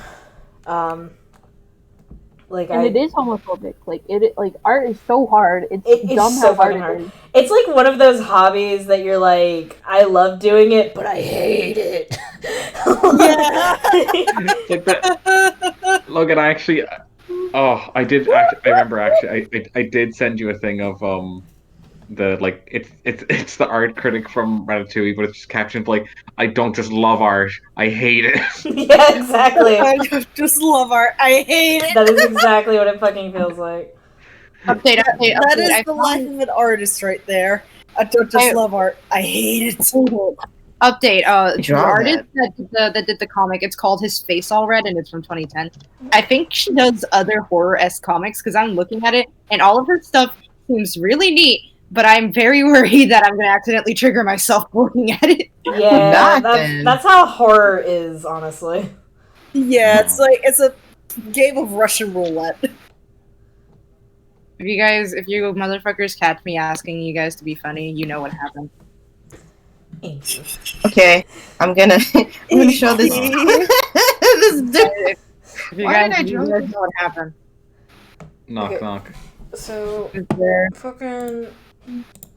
And it is homophobic. Like like art is so hard. It's It's dumb so how hard fucking hard. it is. It's like one of those hobbies that you're like, I love doing it, but I hate it. Like that. Logan, I actually, oh, I remember actually, I did send you a thing of the like it's the art critic from Ratatouille, but it's just captioned like, I don't just love art, I hate it. Yeah, exactly. I just love art. I hate it. That is exactly what it fucking feels like. Update. That is I the found- life of an artist right there. I don't just love art. I hate it. Update. The Draw artist that did the comic, it's called His Face All Red, and it's from 2010. I think she does other horror-esque comics because I'm looking at it, and all of her stuff seems really neat. But I'm very worried that I'm gonna accidentally trigger myself looking at it. Yeah, then. that's how horror is, honestly. Yeah, it's like it's a game of Russian roulette. If you motherfuckers catch me asking you guys to be funny, you know what happened. Okay, I'm gonna show this. This dude. If you Why guys, did I you draw guys know what happened. Knock Okay. knock. So Who's there? fucking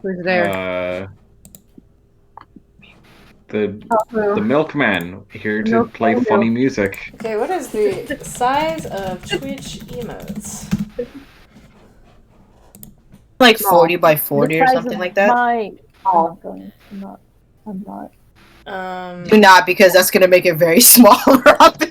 Who's there? The milkman here to Milkman, play funny music. okay, what is the size of Twitch emotes? Like 40 by 40 or The size something of like that. I'm not going. I'm not. Do not, because that's gonna make it very small, Robin.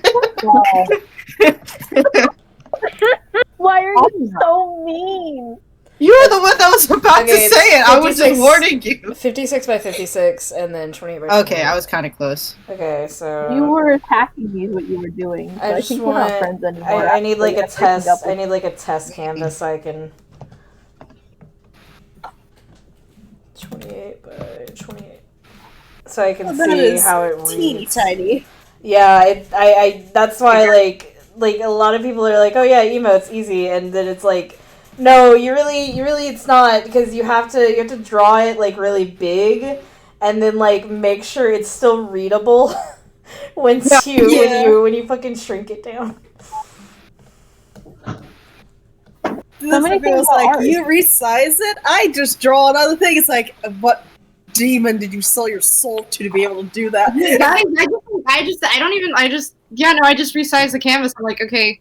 Why are you so mean? You were the one that was about Okay, to say it. I was just 56 warning you. 56 by 56 and then 28 by 28. Okay, I was kind of close. Okay, so You were attacking me is what you were doing. So I I just think we're not want- friends anymore. I need like a after breaking test. up I with need like a test canvas so I can 28 by 28. So I can Well, that see is how it teeny reads. tiny. Yeah, I that's why like a lot of people are like, oh yeah, emotes easy, and then it's like, no, you really it's not, because you have to draw it like really big, and then like make sure it's still readable when you fucking shrink it down. So many This was things about like, art. you resize it? I just draw another thing. It's like, what demon did you sell your soul to be able to do that? Guys, I just resized the canvas. I'm like, okay,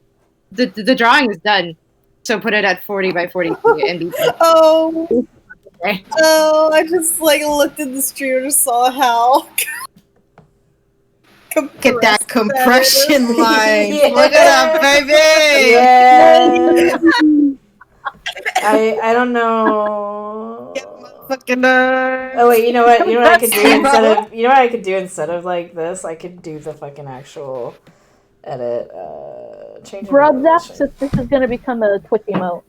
the drawing is done. So put it at 40 by 40 and be Oh, okay. oh, I just like looked at the stream and just saw how. Look at that compressed that compression line. Yeah. Look at that, baby. Yeah. I don't know. Fucking Oh wait, you know what? You know what I could do instead of like this? I could do the fucking actual edit. Change. Grubs asks if this is going to become a Twitch emote.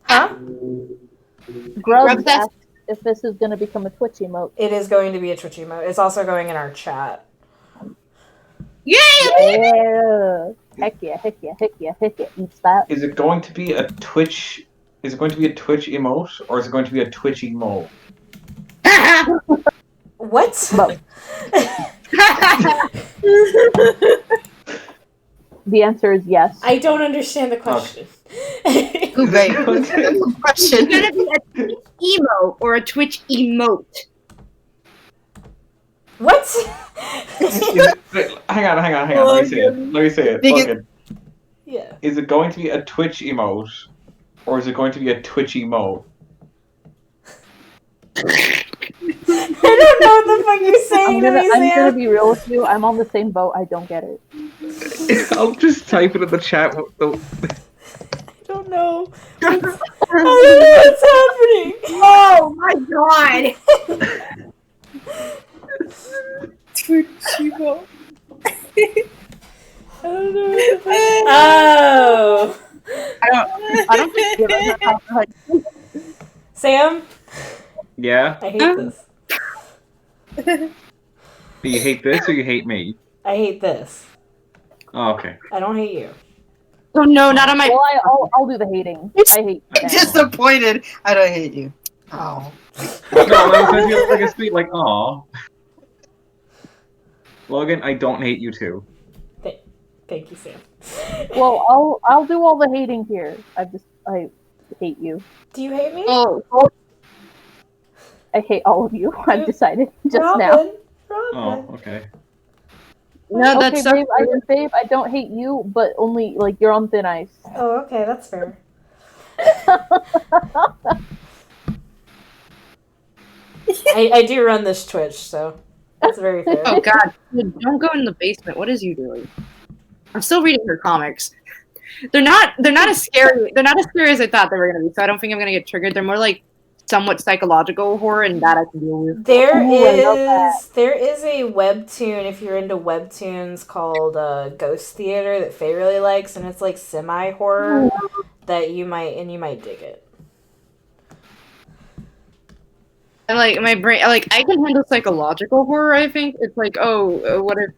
Huh? Grubs asks- asks if this is going to become a Twitch emote. It is going to be a Twitch emote. It's also going in our chat. Yeah. Heck yeah, heck yeah, heck yeah, heck yeah. Eat that. Is it going to be a Twitch Is it going to be a Twitch emote or is it going to be a Twitch emote? What? Both. The answer is yes. I don't understand the question. Great question. It's gonna be a Twitch emo or a Twitch emote. What? Hang on. Let me say it. Because- Fuck it. Yeah. Is it going to be a Twitch emote or is it going to be a Twitch emote? I don't know what the fuck you're saying to me, I'm gonna Sam. be real with you. I'm on the same boat. I don't get it. I'll just type it in the chat. I don't know. I don't know what's happening. Oh my god! Chico. I don't know. What the fuck. Oh. I don't think you've ever talked to, like, Sam, Yeah? I hate this. Do you hate this or you hate me? I hate this. Oh, okay. I don't hate you. Oh no, not on my. well, I'll do the hating. I hate I'm that. disappointed. I don't hate you. Oh. No, that was like a sweet, like, aw. Logan, I don't hate you too. Thank you, Sam. Well, I'll do all the hating here. I hate you. Do you hate me? Oh. I hate all of you. I've decided just Robin. now. Robin. Oh, okay. No, Okay, that's babe, I don't hate you, but only like you're on thin ice. Oh, okay, that's fair. I do run this Twitch, so that's very fair. Oh god, dude, don't go in the basement. What is you doing? I'm still reading her comics. They're not as scary. They're not as scary as I thought they were gonna be. So I don't think I'm gonna get triggered. They're more like somewhat psychological horror, and that I can deal with. There Ooh, I love that. is a webtoon if you're into webtoons called Ghost Theater that Faye really likes, and it's like semi horror that you might dig it. And like my brain, like I can handle psychological horror. I think it's like, oh, what if?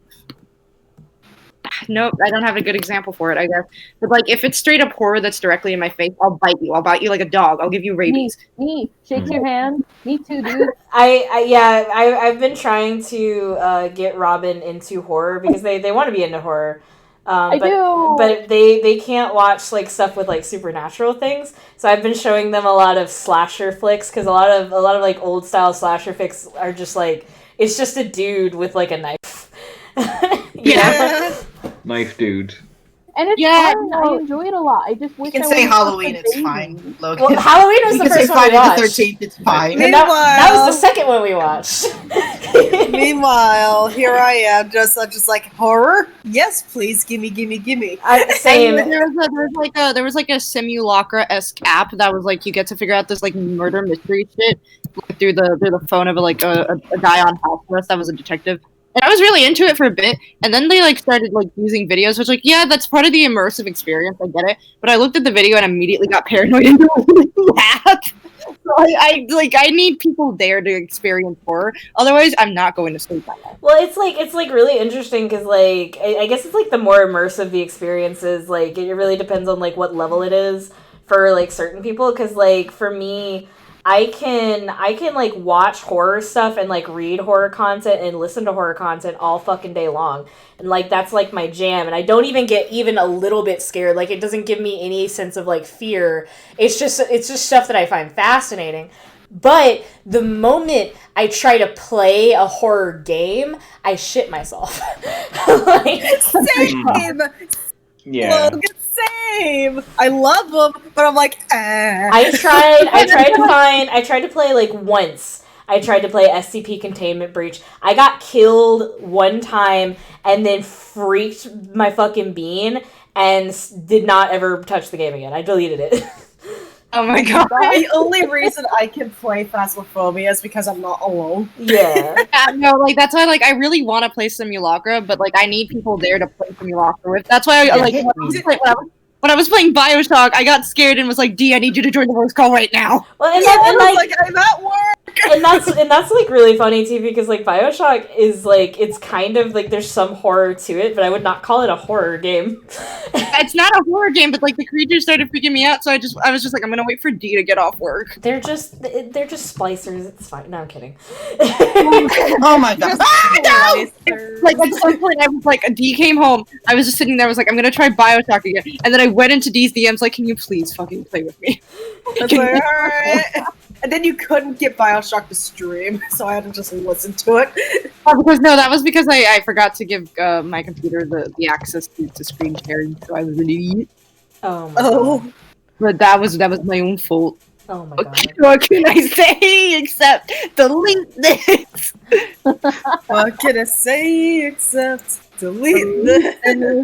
Nope, I don't have a good example for it. I guess, but like if it's straight up horror that's directly in my face, I'll bite you. I'll bite you like a dog. I'll give you rabies. Me, shake your hand. Me too, dude. I've been trying to get Robin into horror because they want to be into horror. I do. But they can't watch like stuff with like supernatural things. So I've been showing them a lot of slasher flicks because a lot of like old style slasher flicks are just like it's just a dude with like a knife. You know? Knife dude. And it's Yeah, fun. no. I enjoy it a lot. I just wish You can I say wasn't Halloween. such a It's baby. fine, Logan. Well, Halloween was You the can say first one we Friday the watched. 13th. It's fine. And that was the second one we watched. Meanwhile, here I am, just like horror. Yes, please, gimme. Same. And there was like a simulacra-esque app that was like you get to figure out this like murder mystery shit like, through the phone of a guy on house arrest that was a detective. And I was really into it for a bit, and then they like started like using videos, which like yeah, that's part of the immersive experience. I get it, but I looked at the video and immediately got paranoid and laughed. So I need people there to experience horror. Otherwise, I'm not going to sleep that night. Well, it's like really interesting because like I guess it's like the more immersive the experience is, like it really depends on like what level it is for like certain people. Because like for me, I can like watch horror stuff and like read horror content and listen to horror content all fucking day long, and like that's like my jam. And I don't even get even a little bit scared. Like it doesn't give me any sense of like fear. It's just stuff that I find fascinating. But the moment I try to play a horror game, I shit myself. Like, Same. Yeah. Logan, same. I love them, but I'm like, I tried to play like once. I tried to play SCP Containment Breach. I got killed one time and then freaked my fucking bean and did not ever touch the game again. I deleted it. Oh my god. The only reason I can play Phasmophobia is because I'm not alone. Yeah. Yeah, no, like that's why like I really want to play Simulacra, but like I need people there to play Simulacra with. That's why I like when I was playing BioShock, I got scared and was like, "D, I need you to join the voice call right now." Well, and Yeah, then, I and was like I'm at work. and that's like really funny too, because like BioShock is like, it's kind of like there's some horror to it, but I would not call it a horror game. It's not a horror game, but like the creatures started freaking me out, so I was just like, I'm gonna wait for D to get off work. They're just splicers. It's fine. No, I'm kidding. Oh my god. Like at some point, I was like, D came home. I was just sitting there. I was like, I'm gonna try Bioshock again, and then I went into D's DMs like, can you please fucking play with me? That's like, alright. And then you couldn't get Bioshock to stream, so I had to just listen to it. That was because I forgot to give my computer the access to screen sharing, so I was an idiot. Oh my Oh. god. But that was my own fault. Oh my god. What can I say except delete this? What can I say except delete this?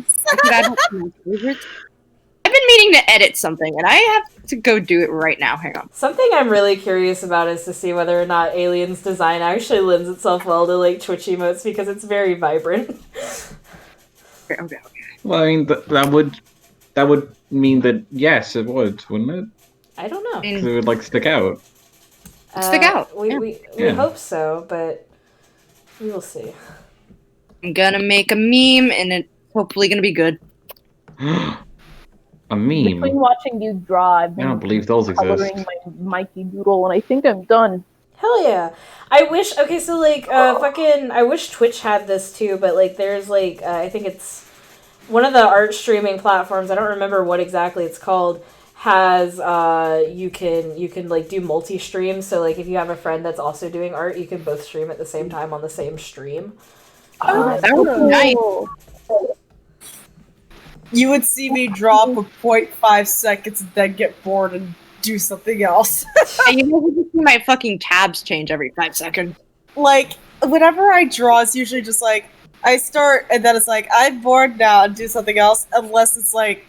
I've been meaning to edit something, and I have to go do it right now. Hang on. Something I'm really curious about is to see whether or not Alien's design actually lends itself well to like Twitch emotes, because it's very vibrant. Okay. Well, I mean, that would mean that yes, it would, wouldn't it? I don't know. 'Cause it would like stick out. Stick out. We Yeah. hope so, but we will see. I'm gonna make a meme, and it's hopefully gonna be good. A meme. Between watching you draw, I've I been don't believe those coloring exist. my Mikey Doodle, and I think I'm done. Hell yeah. I wish, okay, so like, I wish Twitch had this too, but like, there's like, I think it's one of the art streaming platforms, I don't remember what exactly it's called, has, you can like do multi-stream, so like, if you have a friend that's also doing art, you can both stream at the same time on the same stream. That would be nice. You would see me draw for 0.5 seconds and then get bored and do something else. You know, just see my fucking tabs change every 5 seconds. Like, whenever I draw, it's usually just like, I start and then it's like, I'm bored now and do something else, unless it's like,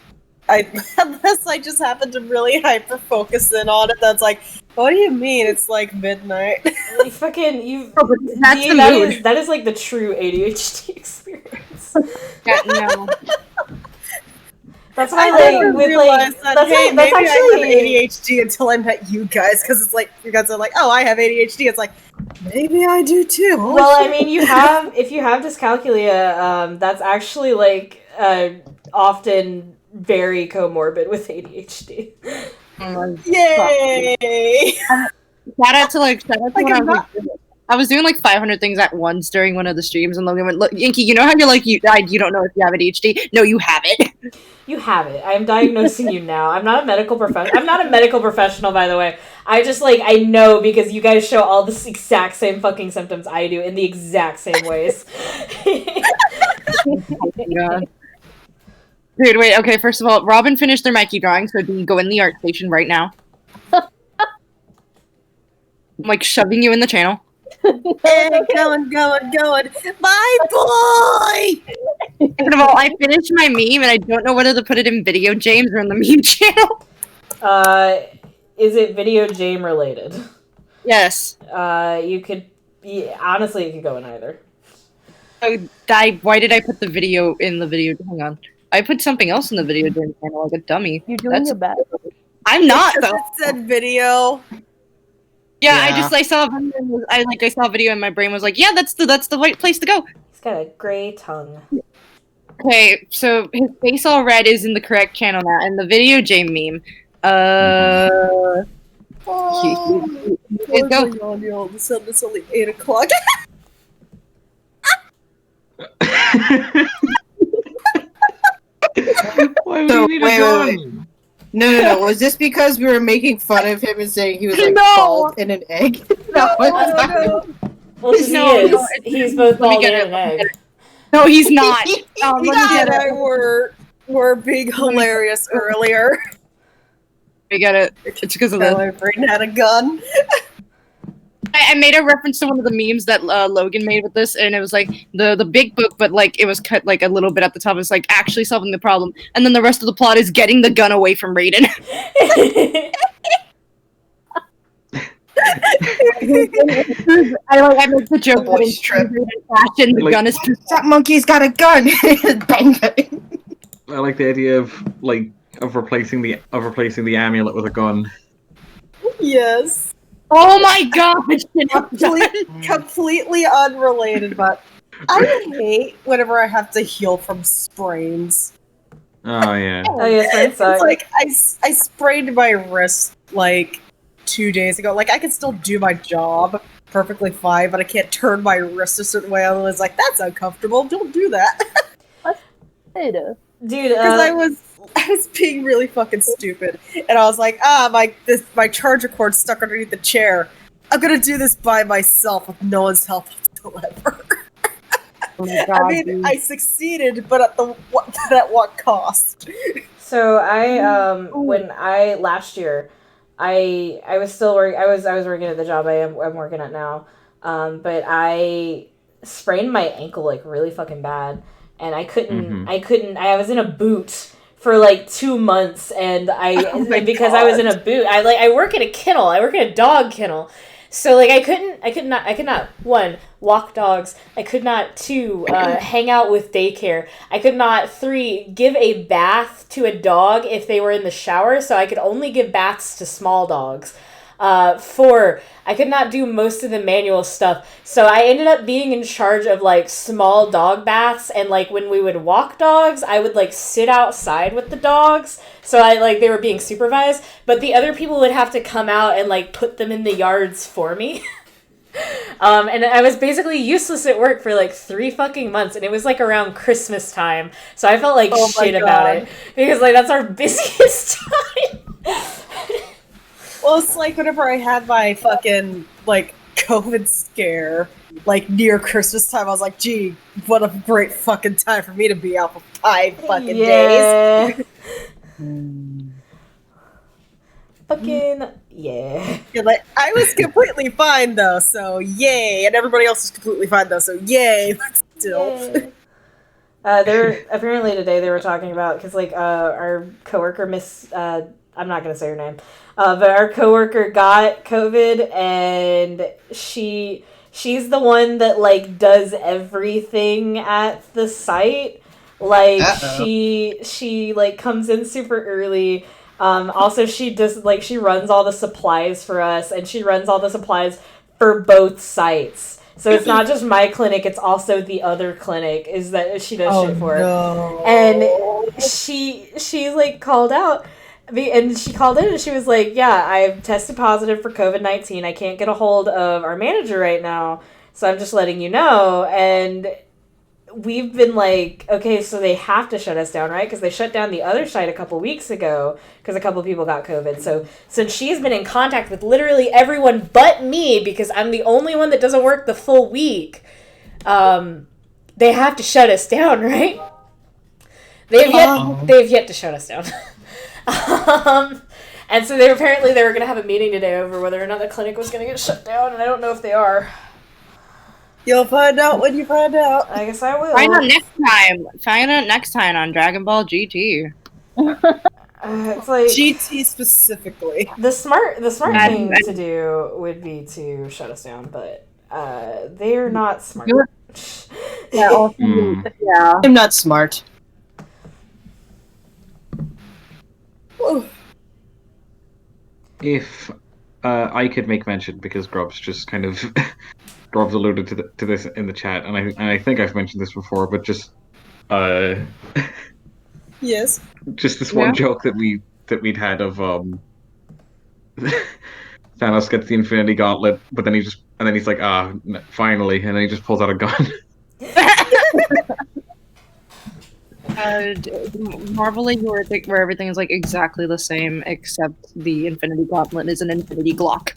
unless I just happen to really hyper focus in on it. That's like, what do you mean? It's like midnight. Like, fucking, you, Oh, but that's D, the that mood. is, that is like the true ADHD experience. Yeah, no. That's why, I like, never with realized like, that, that's hey, like, that's maybe I actually, have ADHD until I met you guys, because it's like, you guys are like, oh, I have ADHD. It's like, maybe I do too. Holy well, I shit. mean, if you have dyscalculia, that's actually like often very comorbid with ADHD. Yay! Shout out to Like, when I was doing like 500 things at once during one of the streams, and Logan went, "Look, Yankee, you know how you're like you don't know if you have ADHD? No, you have it." You have it. I am diagnosing you now. I'm not a medical professional, by the way. I just like, I know because you guys show all the exact same fucking symptoms I do in the exact same ways. God. Dude, wait. Okay, first of all, Robin finished their Mikey drawing, so do you go in the art station right now? I'm like shoving you in the channel. Hey, going. My boy! Second of all, I finished my meme, and I don't know whether to put it in Video James or in the meme channel. Is it Video Jame related? Yes. You could, honestly, you could go in either. Why did I put the video in the video? Hang on. I put something else in the Video James channel, like a dummy. You're doing That's- your best. I'm not, though. It said video. Yeah, Yeah. I saw a video. I saw a video, and my brain was like, "Yeah, that's the right place to go." He's got a gray tongue. Okay, so his face all red is in the correct channel now, and the Video Jame meme. Oh, Let's go. It's only 8 o'clock. Why would So, you need wait, a wait, gun? No. Was this because we were making fun of him and saying he was like No! bald in an egg? No, it's not. Well, 'cause No, he is. no, He's both let me bald get and it, an egg. No, he's not. He Let me and get I it. were being hilarious earlier. We got it. It's because of this. My brain had a gun. I made a reference to one of the memes that Logan made with this, and it was like the big book, but like it was cut like a little bit at the top. It's like actually solving the problem, and then the rest of the plot is getting the gun away from Raiden. I make the joke that in Boys trip. true Raiden fashion, the Like- gun is That monkey's got a gun. Bang bang. I like the idea of replacing the amulet with a gun. Yes. Oh my god! Completely unrelated, but I hate whenever I have to heal from sprains. Oh yeah. Oh yeah, sprains It's suck. like I sprained my wrist like 2 days ago. Like I can still do my job perfectly fine, but I can't turn my wrist a certain way. I was like, that's uncomfortable. Don't do that. Dude, Because I was being really fucking stupid, and I was like, my charger cord's stuck underneath the chair. I'm gonna do this by myself with no one's help whatsoever. Oh my god, I mean, dude. I succeeded, but at what cost? So I when I last year I was still working. I was working at the job I'm working at now. But I sprained my ankle like really fucking bad, and I was in a boot for like 2 months, and and because I was in a boot, I work at a kennel. I work at a dog kennel. So like I could not one, walk dogs. I could not two, hang out with daycare. I could not three, give a bath to a dog if they were in the shower. So I could only give baths to small dogs. Four, I could not do most of the manual stuff. So I ended up being in charge of like small dog baths, and like when we would walk dogs, I would like sit outside with the dogs. So they were being supervised, but the other people would have to come out and like put them in the yards for me. And I was basically useless at work for like 3 fucking months, and it was like around Christmas time. So I felt like shit about it because like that's our busiest time. Well, it's like whenever I had my fucking like COVID scare, like near Christmas time, I was like, gee, what a great fucking time for me to be out for 5 fucking days. Fucking yeah. Yeah, like, I was completely fine though, so yay, and everybody else was completely fine though, so yay. But still, Yay. Apparently today they were talking about, because like our coworker I'm not gonna say her name, but our coworker got COVID, and she's the one that like does everything at the site. Like she like comes in super early. Also she does like she runs all the supplies for us, and she runs all the supplies for both sites. So it's not just my clinic, it's also the other clinic is that she does shit for. no. And she's like called out, and she called in and she was like, yeah, I've tested positive for COVID-19. I can't get a hold of our manager right now, so I'm just letting you know. And we've been like, okay, so they have to shut us down, right? Because they shut down the other site a couple weeks ago because a couple people got COVID. So since she's been in contact with literally everyone but me, because I'm the only one that doesn't work the full week, they have to shut us down, right? They've yet to shut us down. And so they were going to have a meeting today over whether or not the clinic was going to get shut down, and I don't know if they are. You'll find out when you find out. I guess I will. Find out next time. Find out next time on Dragon Ball GT. It's like GT specifically. the smart thing to do would be to shut us down, but they're not smart. yeah, also, yeah. I'm not smart. If I could make mention, because Grubs just kind of Grubs alluded to this in the chat, and I think I've mentioned this before, but just Yes. just this one joke that we'd had of Thanos gets the Infinity Gauntlet, but then he's like, finally, and then he just pulls out a gun. Marvel where everything is like exactly the same, except the Infinity Gauntlet is an Infinity Glock.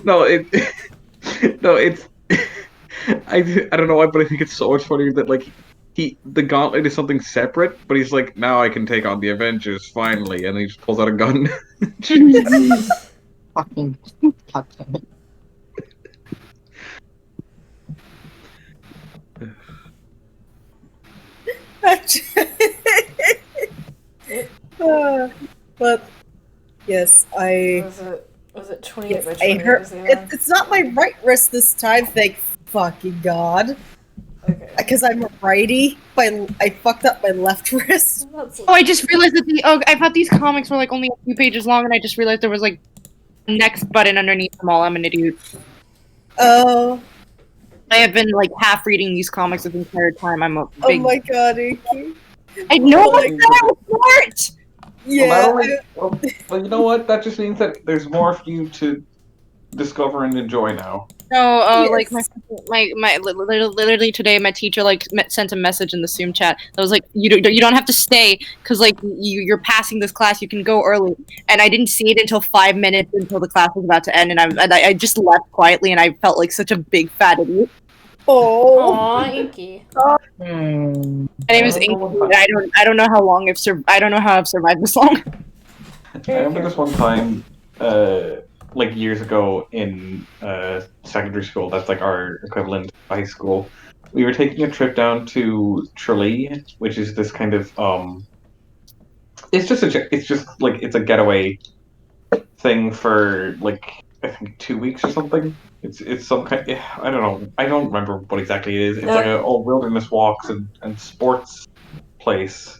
No, it's I don't know why, but I think it's so much funnier that like the Gauntlet is something separate, but he's like, now I can take on the Avengers finally, and then he just pulls out a gun. Fucking goddamn it. But yes, Was it 28 by I 28? hurt. Was the other one? It's not my right wrist this time, thank fucking God. Okay. Because I'm a righty, I fucked up my left wrist. Oh, I just realized that I thought these comics were like only a few pages long, and I just realized there was like Next button underneath them all. I'm an idiot. Oh, I have been like half reading these comics the entire time. I'm a oh big. my god, Inky. I know Oh my that I was smart. Yeah. Well, you know what? That just means that there's more for you to discover and enjoy now. No, Yes. like my literally today, my teacher like sent a message in the Zoom chat that was like, you don't have to stay because like you're passing this class, you can go early. And I didn't see it until 5 minutes until the class was about to end, and I just left quietly, and I felt like such a big fat idiot. Oh. Aw, Inky. Hmm. My name is Inky. I don't know how long I don't know how I've survived this long. I remember this one time, like years ago in secondary school. That's like our equivalent to high school. We were taking a trip down to Tralee, which is this kind of it's just a getaway thing for like I think 2 weeks or something. It's some kind. I don't know. I don't remember what exactly it is. It's like a all wilderness walks and sports place.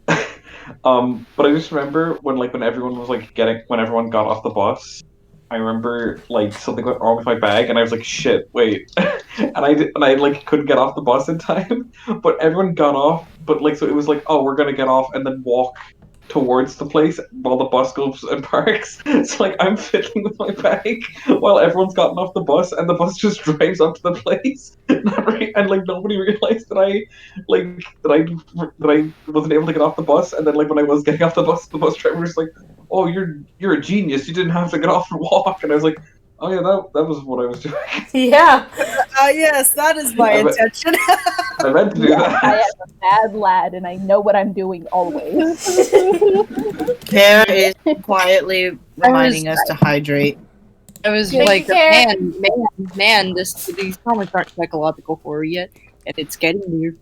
But I just remember when everyone was like when everyone got off the bus, I remember like something went wrong with my bag, and I was like, "Shit, wait!" and I like couldn't get off the bus in time. But everyone got off, but like so it was like, "Oh, we're gonna get off and then walk towards the place while the bus goes and parks." So like I'm fiddling with my bag while everyone's gotten off the bus, and the bus just drives up to the place, and like nobody realized that I wasn't able to get off the bus. And then like when I was getting off the bus driver was like, "Oh, you're a genius. You didn't have to get off and walk." And I was like, "Oh yeah, that was what I was doing. Yeah. Yes, that is my I bet- intention. I meant to do I that." am a bad lad, and I know what I'm doing always. Kara is quietly reminding us to hydrate. I was Thank like, you, Kara. man, these comics aren't psychological horror yet, and it's getting weird.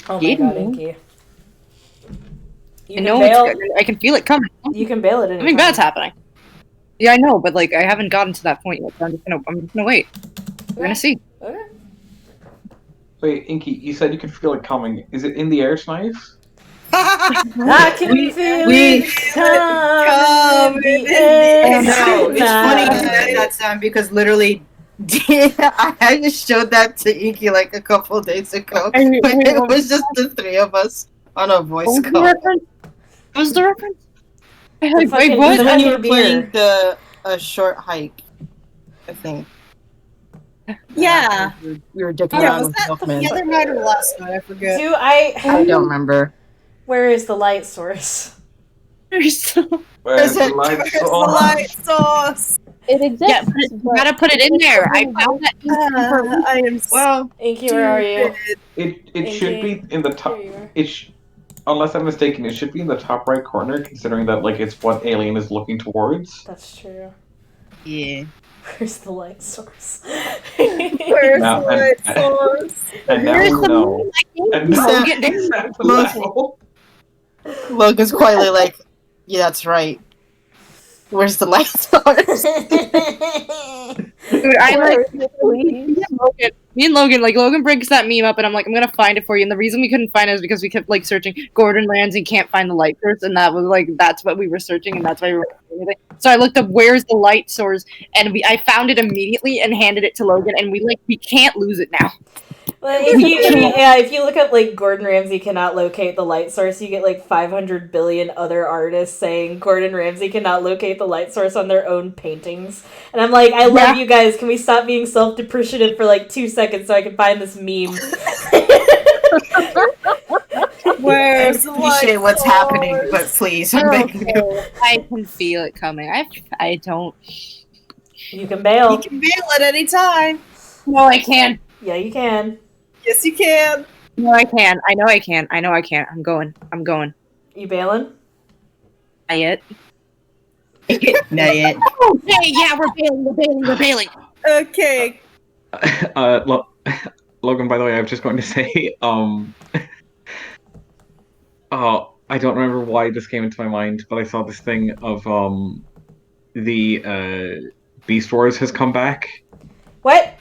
Oh my god, Inky. You I can know bail. I can feel it coming. You can bail it in. Something bad's happening. Yeah, I know, but like I haven't gotten to that point yet. So I'm just gonna wait. We're gonna see. Okay. Wait, Inky, you said you could feel it coming. Is it in the air tonight? I can feel we- it come in the I air. don't know. It's funny you tonight. said that, Sam, because literally, I just showed that to Inky like a couple days ago. It was just the three of us on a voice What was the call. reference? What was the reference? The fucking- Wait, what? the When one you you were beer. playing a short hike, I think. Yeah. We were dicking Yeah, around was with that Milkman. the other night or last night? I forget. Do I? I don't remember. Where is the light source? Where's Is the it- light Where's the source? light sauce? It exists. Yeah, you gotta put it in there. I found that. I am Well, Inky, where are you? It should be in the top. Here you are. Unless I'm mistaken, it should be in the top right corner, considering that like it's what Alien is looking towards. That's true. yeah. Where's the light source? Where's Now- the light and- source? And now we know. And now Logan- Except the Logan- level. Logan's quietly like, yeah, that's right. Where's the light source? Dude, I like Please. me and Logan. Like Logan brings that meme up, and I'm like, I'm gonna find it for you. And the reason we couldn't find it is because we kept like searching Gordon Ramsay can't find the light source, and that was like that's what we were searching, and that's why we were. So I looked up where's the light source, and I found it immediately and handed it to Logan, and we can't lose it now. Well, if you look up like Gordon Ramsay cannot locate the light source, you get like 500 billion other artists saying Gordon Ramsay cannot locate the light source on their own paintings. And I'm like, I love you guys. Can we stop being self-depreciative for like 2 seconds so I can find this meme? Where's the light Appreciate what's source? happening, but please, I'm begging you. I can feel it coming. I don't. You can bail. You can bail at any time. No, I can. Yeah, you can. Yes, you can. No, I can. I know I can. I know I can. I'm going. I'm going. You bailing? Not yet. Not yet. Oh, hey, yeah, we're bailing. We're bailing. We're bailing. Okay. Logan, by the way, I was just going to say, I don't remember why this came into my mind, but I saw this thing of the Beast Wars has come back. What?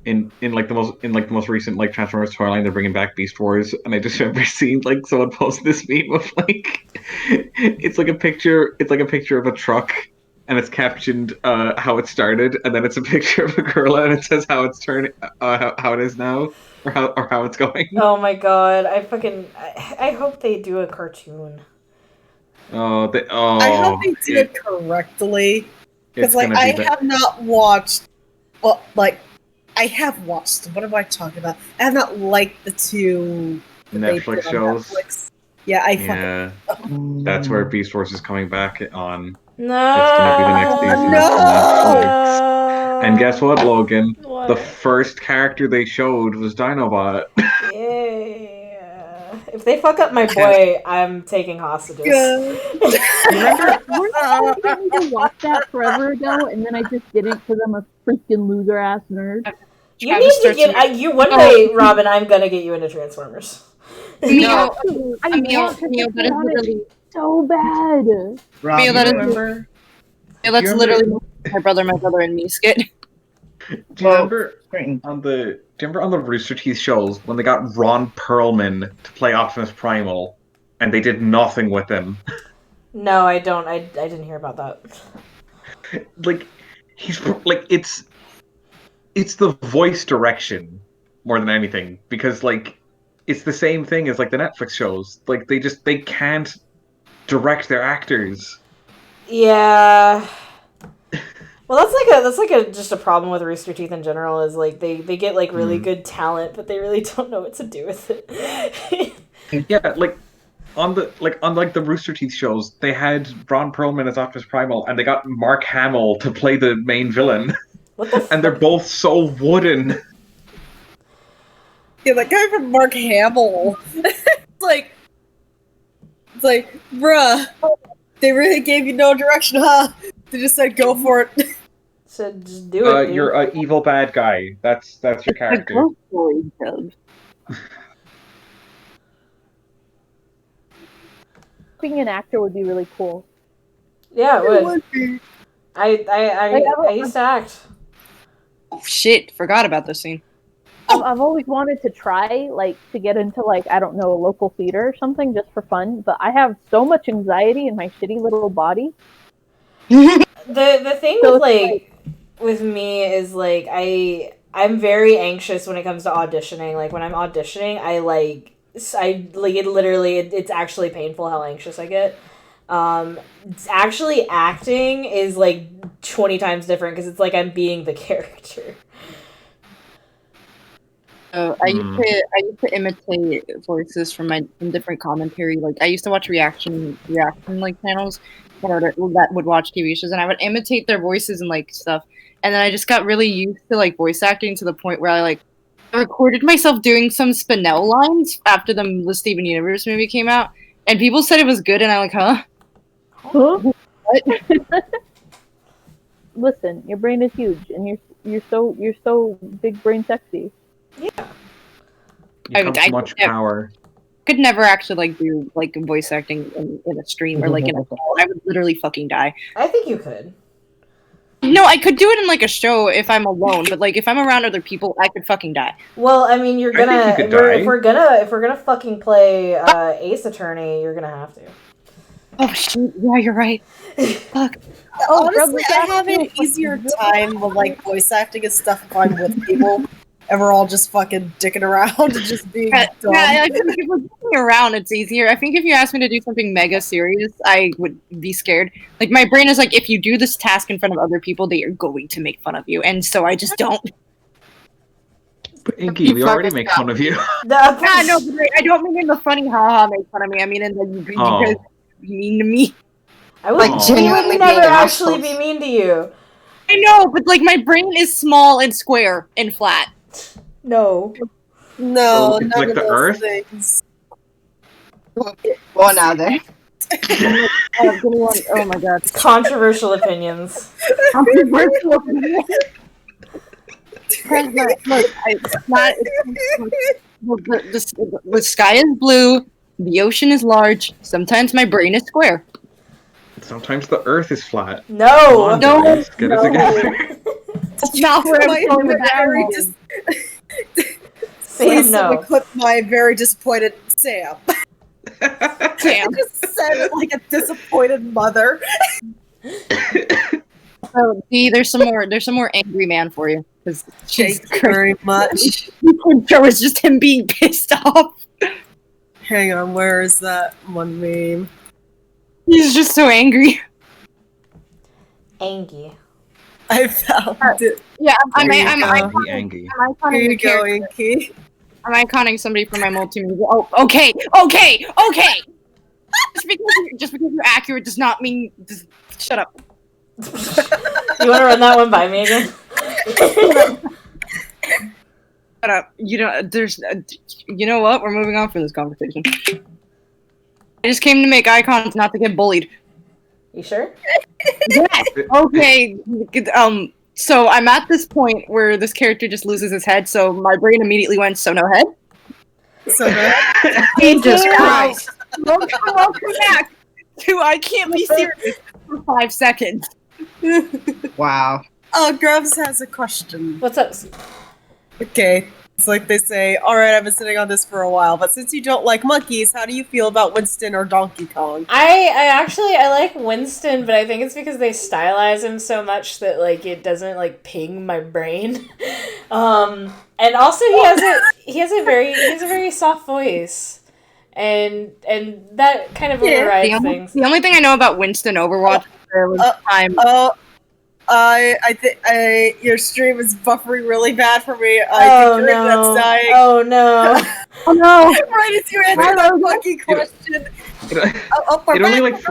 in like the most recent like Transformers toy line, they're bringing back Beast Wars, and I just remember seeing like someone post this meme of like it's like a picture of a truck, and it's captioned how it started, and then it's a picture of a gorilla, and it says how it's turning how it is now, or how it's going. Oh my god, I hope they do a cartoon. I hope they did it correctly. Because, like, I have not watched. Well, like, I have watched. What am I talking about? I have not liked the two that they Netflix did on shows. Netflix. Yeah, I Yeah, fucking. that's where Beast Wars is coming back on. No. It's gonna be the next season. No! And guess what, Logan? What? The first character they showed was Dinobot. Yeah. If they fuck up my boy, I'm taking hostages. I wanted to watch that forever ago, and then I just didn't because I'm a freaking loser ass nerd. You need to get you one day, Robin. I'm gonna get you into Transformers. No, I Emil, want to Emil, that is want it literally. so bad. Rob, Emil, that is. remember? Yeah, that's literally my brother, and me skit. Do you remember on the Rooster Teeth shows when they got Ron Perlman to play Optimus Primal, and they did nothing with him? No, I don't. I didn't hear about that. Like, he's like it's the voice direction more than anything, because like it's the same thing as like the Netflix shows. Like they can't direct their actors. Yeah. Well, that's like a just a problem with Rooster Teeth in general. Is like they get like really good talent, but they really don't know what to do with it. Yeah, like on the Rooster Teeth shows, they had Ron Perlman as Optimus Primal, and they got Mark Hamill to play the main villain. What the? And they're both so wooden. Yeah, that guy from Mark Hamill. It's like, bruh, they really gave you no direction, huh? They just said go for it. So just do it. Dude. You're an evil bad guy. That's your character. Being an actor would be really cool. Yeah, it would. I used to act. Oh, shit, forgot about this scene. I've always wanted to try, like, to get into, like, I don't know, a local theater or something just for fun, but I have so much anxiety in my shitty little body. The thing So with like with me is like I'm very anxious when it comes to auditioning. Like when I'm auditioning, it literally it's actually painful how anxious I get. Actually acting is like 20 times different because it's like I'm being the character. I used to imitate voices from different commentary. Like I used to watch reaction like channels that would watch TV shows, and I would imitate their voices and like stuff. And then I just got really used to like voice acting to the point where I recorded myself doing some Spinell lines after the Steven Universe movie came out, and people said it was good, and I'm like, huh? What? Listen, your brain is huge, and you're so big brain sexy. Yeah. You have so much power. Could never actually like do like voice acting in a stream or like in a call. I would literally fucking die. I think you could. No, I could do it in like a show if I'm alone, but like if I'm around other people, I could fucking die. Well, I mean, you're gonna if we're gonna fucking play Ace Attorney, you're gonna have to. Oh shit! Yeah, you're right. Fuck. Honestly, I have an easier time with like voice acting and stuff if I'm with people. And we're all just fucking dicking around and just being dumb. Yeah, I think if we're dicking around, it's easier. I think if you asked me to do something mega serious, I would be scared. Like, my brain is like, if you do this task in front of other people, they are going to make fun of you. And so I just don't. But Inky, we already make fun of you. Yeah, no, but I don't mean in the funny haha make fun of me. I mean in the you guys be mean to me. I would genuinely never actually be mean to you. I know, but like my brain is small and square and flat. No. No, it's none like of the those Earth? things. Well, now then. Oh my god. Controversial opinions. Controversial opinions. The sky is blue, the ocean is large, sometimes my brain is square. Sometimes the Earth is flat. No! Get it together. That's not where I'm going with that. Please no. clip my very disappointed Sam. Sam. I just said it like a disappointed mother. So, D, there's some more angry man for you. Because Thank you very much. Joe is just him being pissed off. Hang on, where is that one meme? He's just so angry. Angie. I found it. Yeah, I'm There you iconing go. Angie. Here the you go, character. Inky. I'm iconing somebody from my multimedia. Oh, okay. Just because you're accurate does not mean. Just shut up. You want to run that one by me again? Shut up. You don't. There's. You know what? We're moving on from this conversation. I just came to make icons, not to get bullied. You sure? Yes. Okay. So I'm at this point where this character just loses his head. So my brain immediately went, so no head. So good. Jesus Christ. Welcome back to I Can't Be Serious for 5 seconds. Wow. Oh, Grubs has a question. What's up? Okay. It's like they say, alright, I've been sitting on this for a while, but since you don't like monkeys, how do you feel about Winston or Donkey Kong? I like Winston, but I think it's because they stylize him so much that like it doesn't like ping my brain. And also he has a very soft voice. And that kind of overrides things. The only thing I know about Winston Overwatch was time. I think your stream is buffering really bad for me. I Oh think your internet's no! dying. Oh no! Oh no! Right as you answer that monkey question. It only like.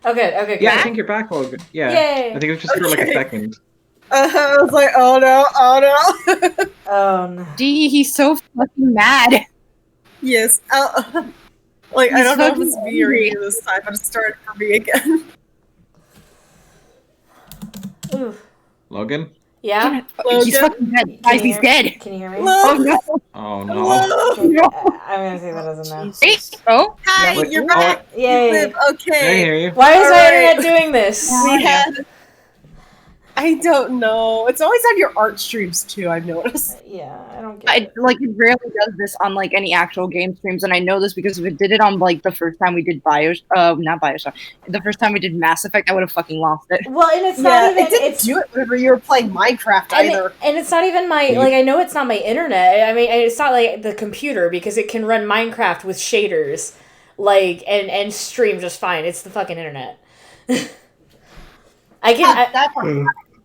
Okay. Yeah, I good. think you're back, Logan. Yeah. Yay! I think it was just for like a Okay. second. I was like, oh no. Oh no! D, he's so fucking mad. Yes. Like, I He's don't know if fucking it's me or angry. you this time, but it started for me again. Ooh. Logan? Yeah. He's fucking dead. Guys, he's dead. Can you hear me? Oh no! Oh no. Hello. I'm gonna say that doesn't know. Wait, oh? Hi, Wait, you're oh, back. Yay! Liv, I okay. hear you. Why is my Alright. internet doing this? We had. I don't know. It's always on your art streams too. I've noticed. Yeah, I don't get it. It rarely does this on like any actual game streams, and I know this because if it did it on like the first time we did not Bioshock, the first time we did Mass Effect, I would have fucking lost it. Well, and it's Yeah, not even it didn't do it whenever you were playing Minecraft and, either. and it's not even my like I know it's not my internet. I mean it's not like the computer because it can run Minecraft with shaders like and stream just fine. It's the fucking internet.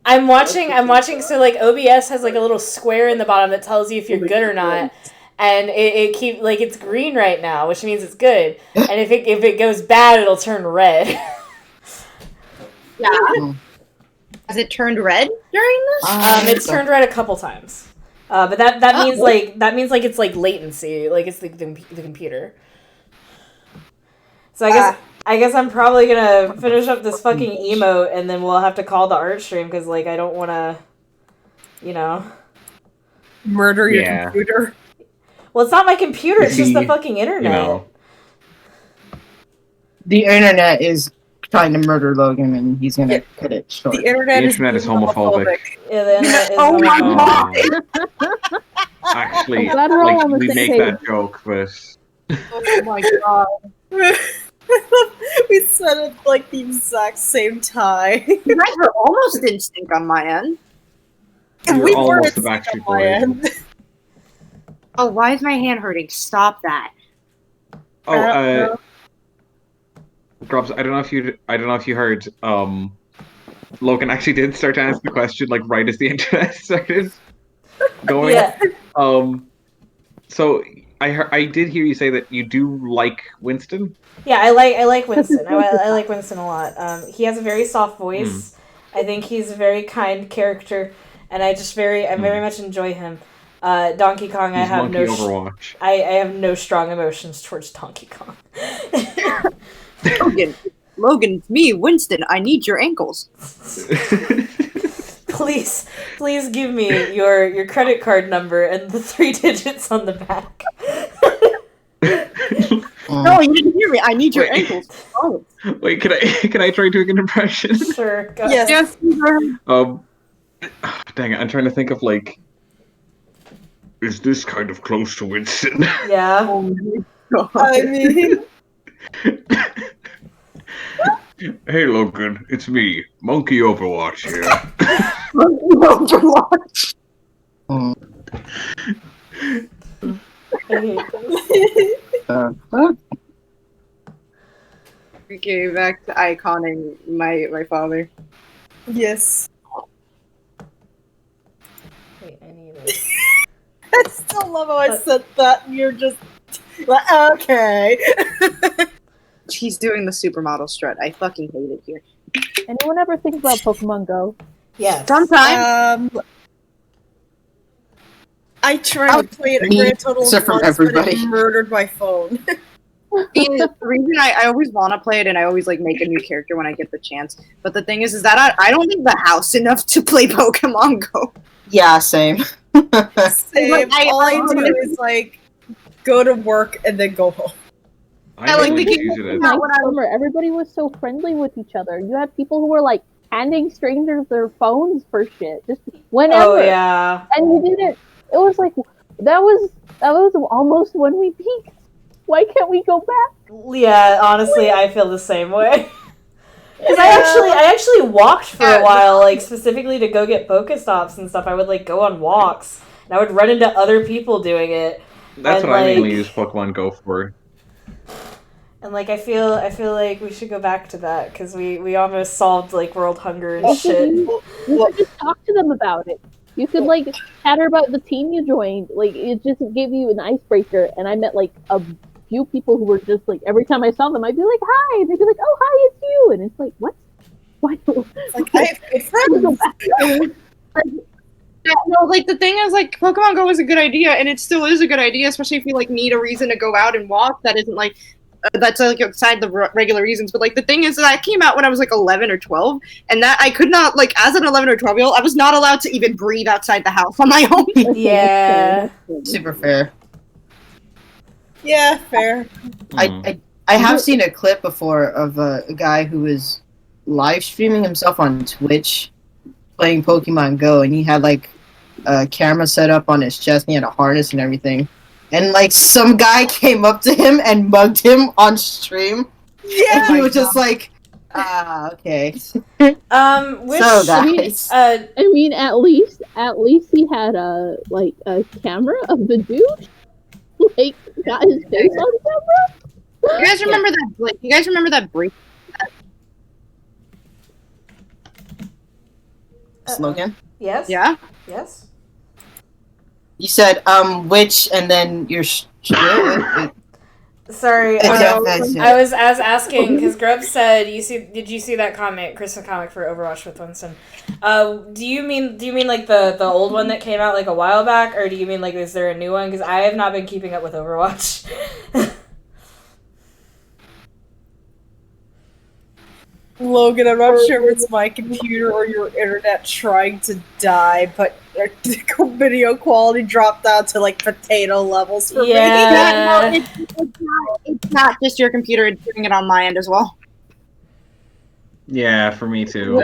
I'm watching so like OBS has like a little square in the bottom that tells you if you're good or not. And it keep like it's green right now, which means it's good. And if it goes bad, it'll turn red. Yeah. Has it turned red during this? It's turned red a couple times. But that means like it's like latency, like it's the computer. So I guess I'm probably gonna finish up this fucking emote and then we'll have to call the art stream because like I don't want to, you know. Murder your Yeah. computer. Well, it's not my computer; it's just the See, fucking internet. You know. The internet is trying to murder Logan, and he's gonna cut it short. The internet, The internet is homophobic. Yeah, the internet is Oh my homophobic. Actually, I'm glad we're all like on the we same make page. that joke, but Oh my god. We said it like the exact same time. You guys were almost in sync on my end. You're We were almost in the sync Backstreet on my Boys. end. Oh, why is my hand hurting? Stop that. oh, Grubs, I don't know if you heard. Logan actually did start to ask the question like right as the internet started going. Yeah. So I did hear you say that you do like Winston. Yeah, I like Winston. I like Winston a lot. He has a very soft voice. I think he's a very kind character, and I very much enjoy him. Donkey Kong, He's I have Monkey no Overwatch. I have no strong emotions towards Donkey Kong. Logan, it's me, Winston. I need your ankles. Please give me your credit card number and the 3 digits on the back. No, you didn't hear me. I need your Wait. ankles. Oh. Wait, can I try doing an impression? Sure. Go. Yes. Yes. Dang it, I'm trying to think of like. is this kind of close to Winston? Yeah. Oh my god. I mean, Hey Logan, it's me, Monkey Overwatch here. Overwatch. I hate this. Okay, back to iconing my father. yes. Wait, I need it. I still love how I said that, and you're just like, okay. He's doing the supermodel strut. I fucking hate it here. Anyone ever think about Pokemon Go? Yes. Sometimes. I tried to play it at Me, Grand Total except from once, but everybody. it murdered my phone. The reason I always want to play it and I always like make a new character when I get the chance. But the thing is that I don't leave the house enough to play Pokemon Go. Yeah, same. Same. Like, All I do is like go to work and then go home. I like mainly the just game. use it as Nice summer. Everybody was so friendly with each other. You had people who were like handing strangers their phones for shit, just whenever. Oh yeah. And you didn't. It was like that was almost when we peaked. Why can't we go back? Yeah, honestly, I feel the same way. Because I actually walked for a while, like specifically to go get Pokestops and stuff. I would like go on walks, and I would run into other people doing it. That's And, what I mainly like- use Pokemon Go for. And like I feel like we should go back to that because we almost solved like world hunger and Also, shit. you could just talk to them about it. You could like chatter about the team you joined. Like it just gave you an icebreaker. And I met like a few people who were just like every time I saw them, I'd be like, "Hi," and they'd be like, "Oh, hi, it's you." And it's like, what? Why? Like I have good friends. Yeah, no, like the thing is, like Pokemon Go is a good idea, and it still is a good idea, especially if you like need a reason to go out and walk. That isn't like that's like outside the regular reasons. But like the thing is that I came out when I was like 11 or 12, and that I could not like as an 11 or 12-year-old, I was not allowed to even breathe outside the house on my own. Yeah. Super fair. Yeah, fair. Mm. I have seen a clip before of a guy who was live streaming himself on Twitch playing Pokemon Go, and he had like a camera set up on his chest, and he had a harness and everything. And like some guy came up to him and mugged him on stream, Yeah. and he was just like, okay. Which So guys, I mean, at least he had a camera of the dude. Like got his face on camera. You guys remember that? Like, you guys remember that brief? slogan. yes. Yeah. Yes. You said which, and then your Sorry. Okay. I was asking because Grub said did you see that comment, Christmas comic for Overwatch with Winston? Do you mean like the old one that came out like a while back, or do you mean like is there a new one? Because I have not been keeping up with Overwatch. Logan, I'm not sure if it's my computer or your internet trying to die, but video quality dropped down to like potato levels for Yeah. me. No, it's not just your computer; it's doing it on my end as well. Yeah, for me too.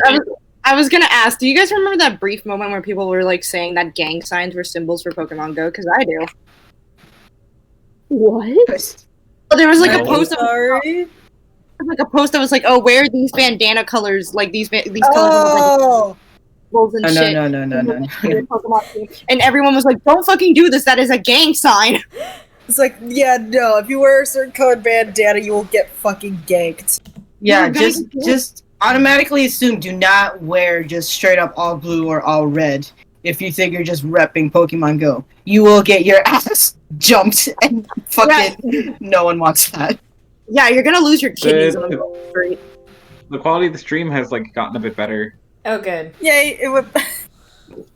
I was gonna ask, do you guys remember that brief moment where people were like saying that gang signs were symbols for Pokemon Go? Because I do. What? Well, there was like No. a post. Sorry. Like a post that was like, "Oh, wear these bandana colors, like these colors look like Oh, symbols and shit." No. Pokemon team. And everyone was like, "Don't fucking do this. That is a gang sign." it's like, yeah, no. If you wear a certain colored bandana, you will get fucking ganked. Yeah, You're gonna get just automatically assume do not wear just straight up all blue or all red if you think you're just repping Pokemon Go. You will get your ass jumped and fucking no one wants that. Yeah, you're gonna lose your kidneys on the The- street. The quality of the stream has like gotten a bit better. Oh, good. Yay! It would.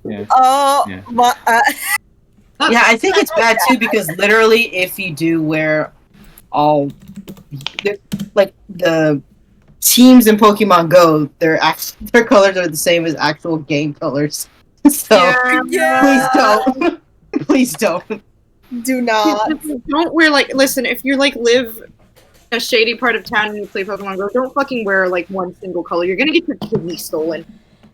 Yeah. Oh, Yeah. my. Yeah, I think it's bad too because literally if you do wear all like the teams in Pokemon Go, their colors are the same as actual game colors. So Yeah. please don't. Please don't. Do not. Don't wear like. Listen, if you like live in a shady part of town and you play Pokemon Go, don't fucking wear like one single color. You're gonna get your kidney stolen.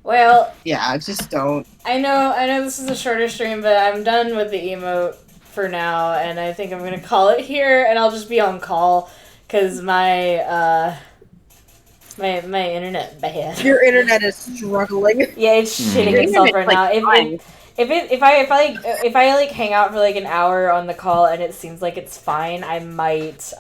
Well, Yeah, just don't. I know this is a shorter stream, but I'm done with the emote for now, and I think I'm gonna call it here, and I'll just be on call, cause my internet bad. Your internet is struggling. Yeah, it's shitting Your itself internet's, right now. fine. If I like hang out for like an hour on the call and it seems like it's fine, I might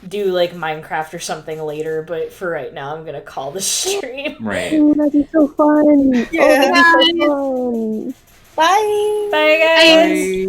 do like Minecraft or something later, but for right now I'm gonna call the stream. Right. Oh, that'd be so fun. Yeah. Oh, that'd be so fun. Bye. Bye guys! Bye.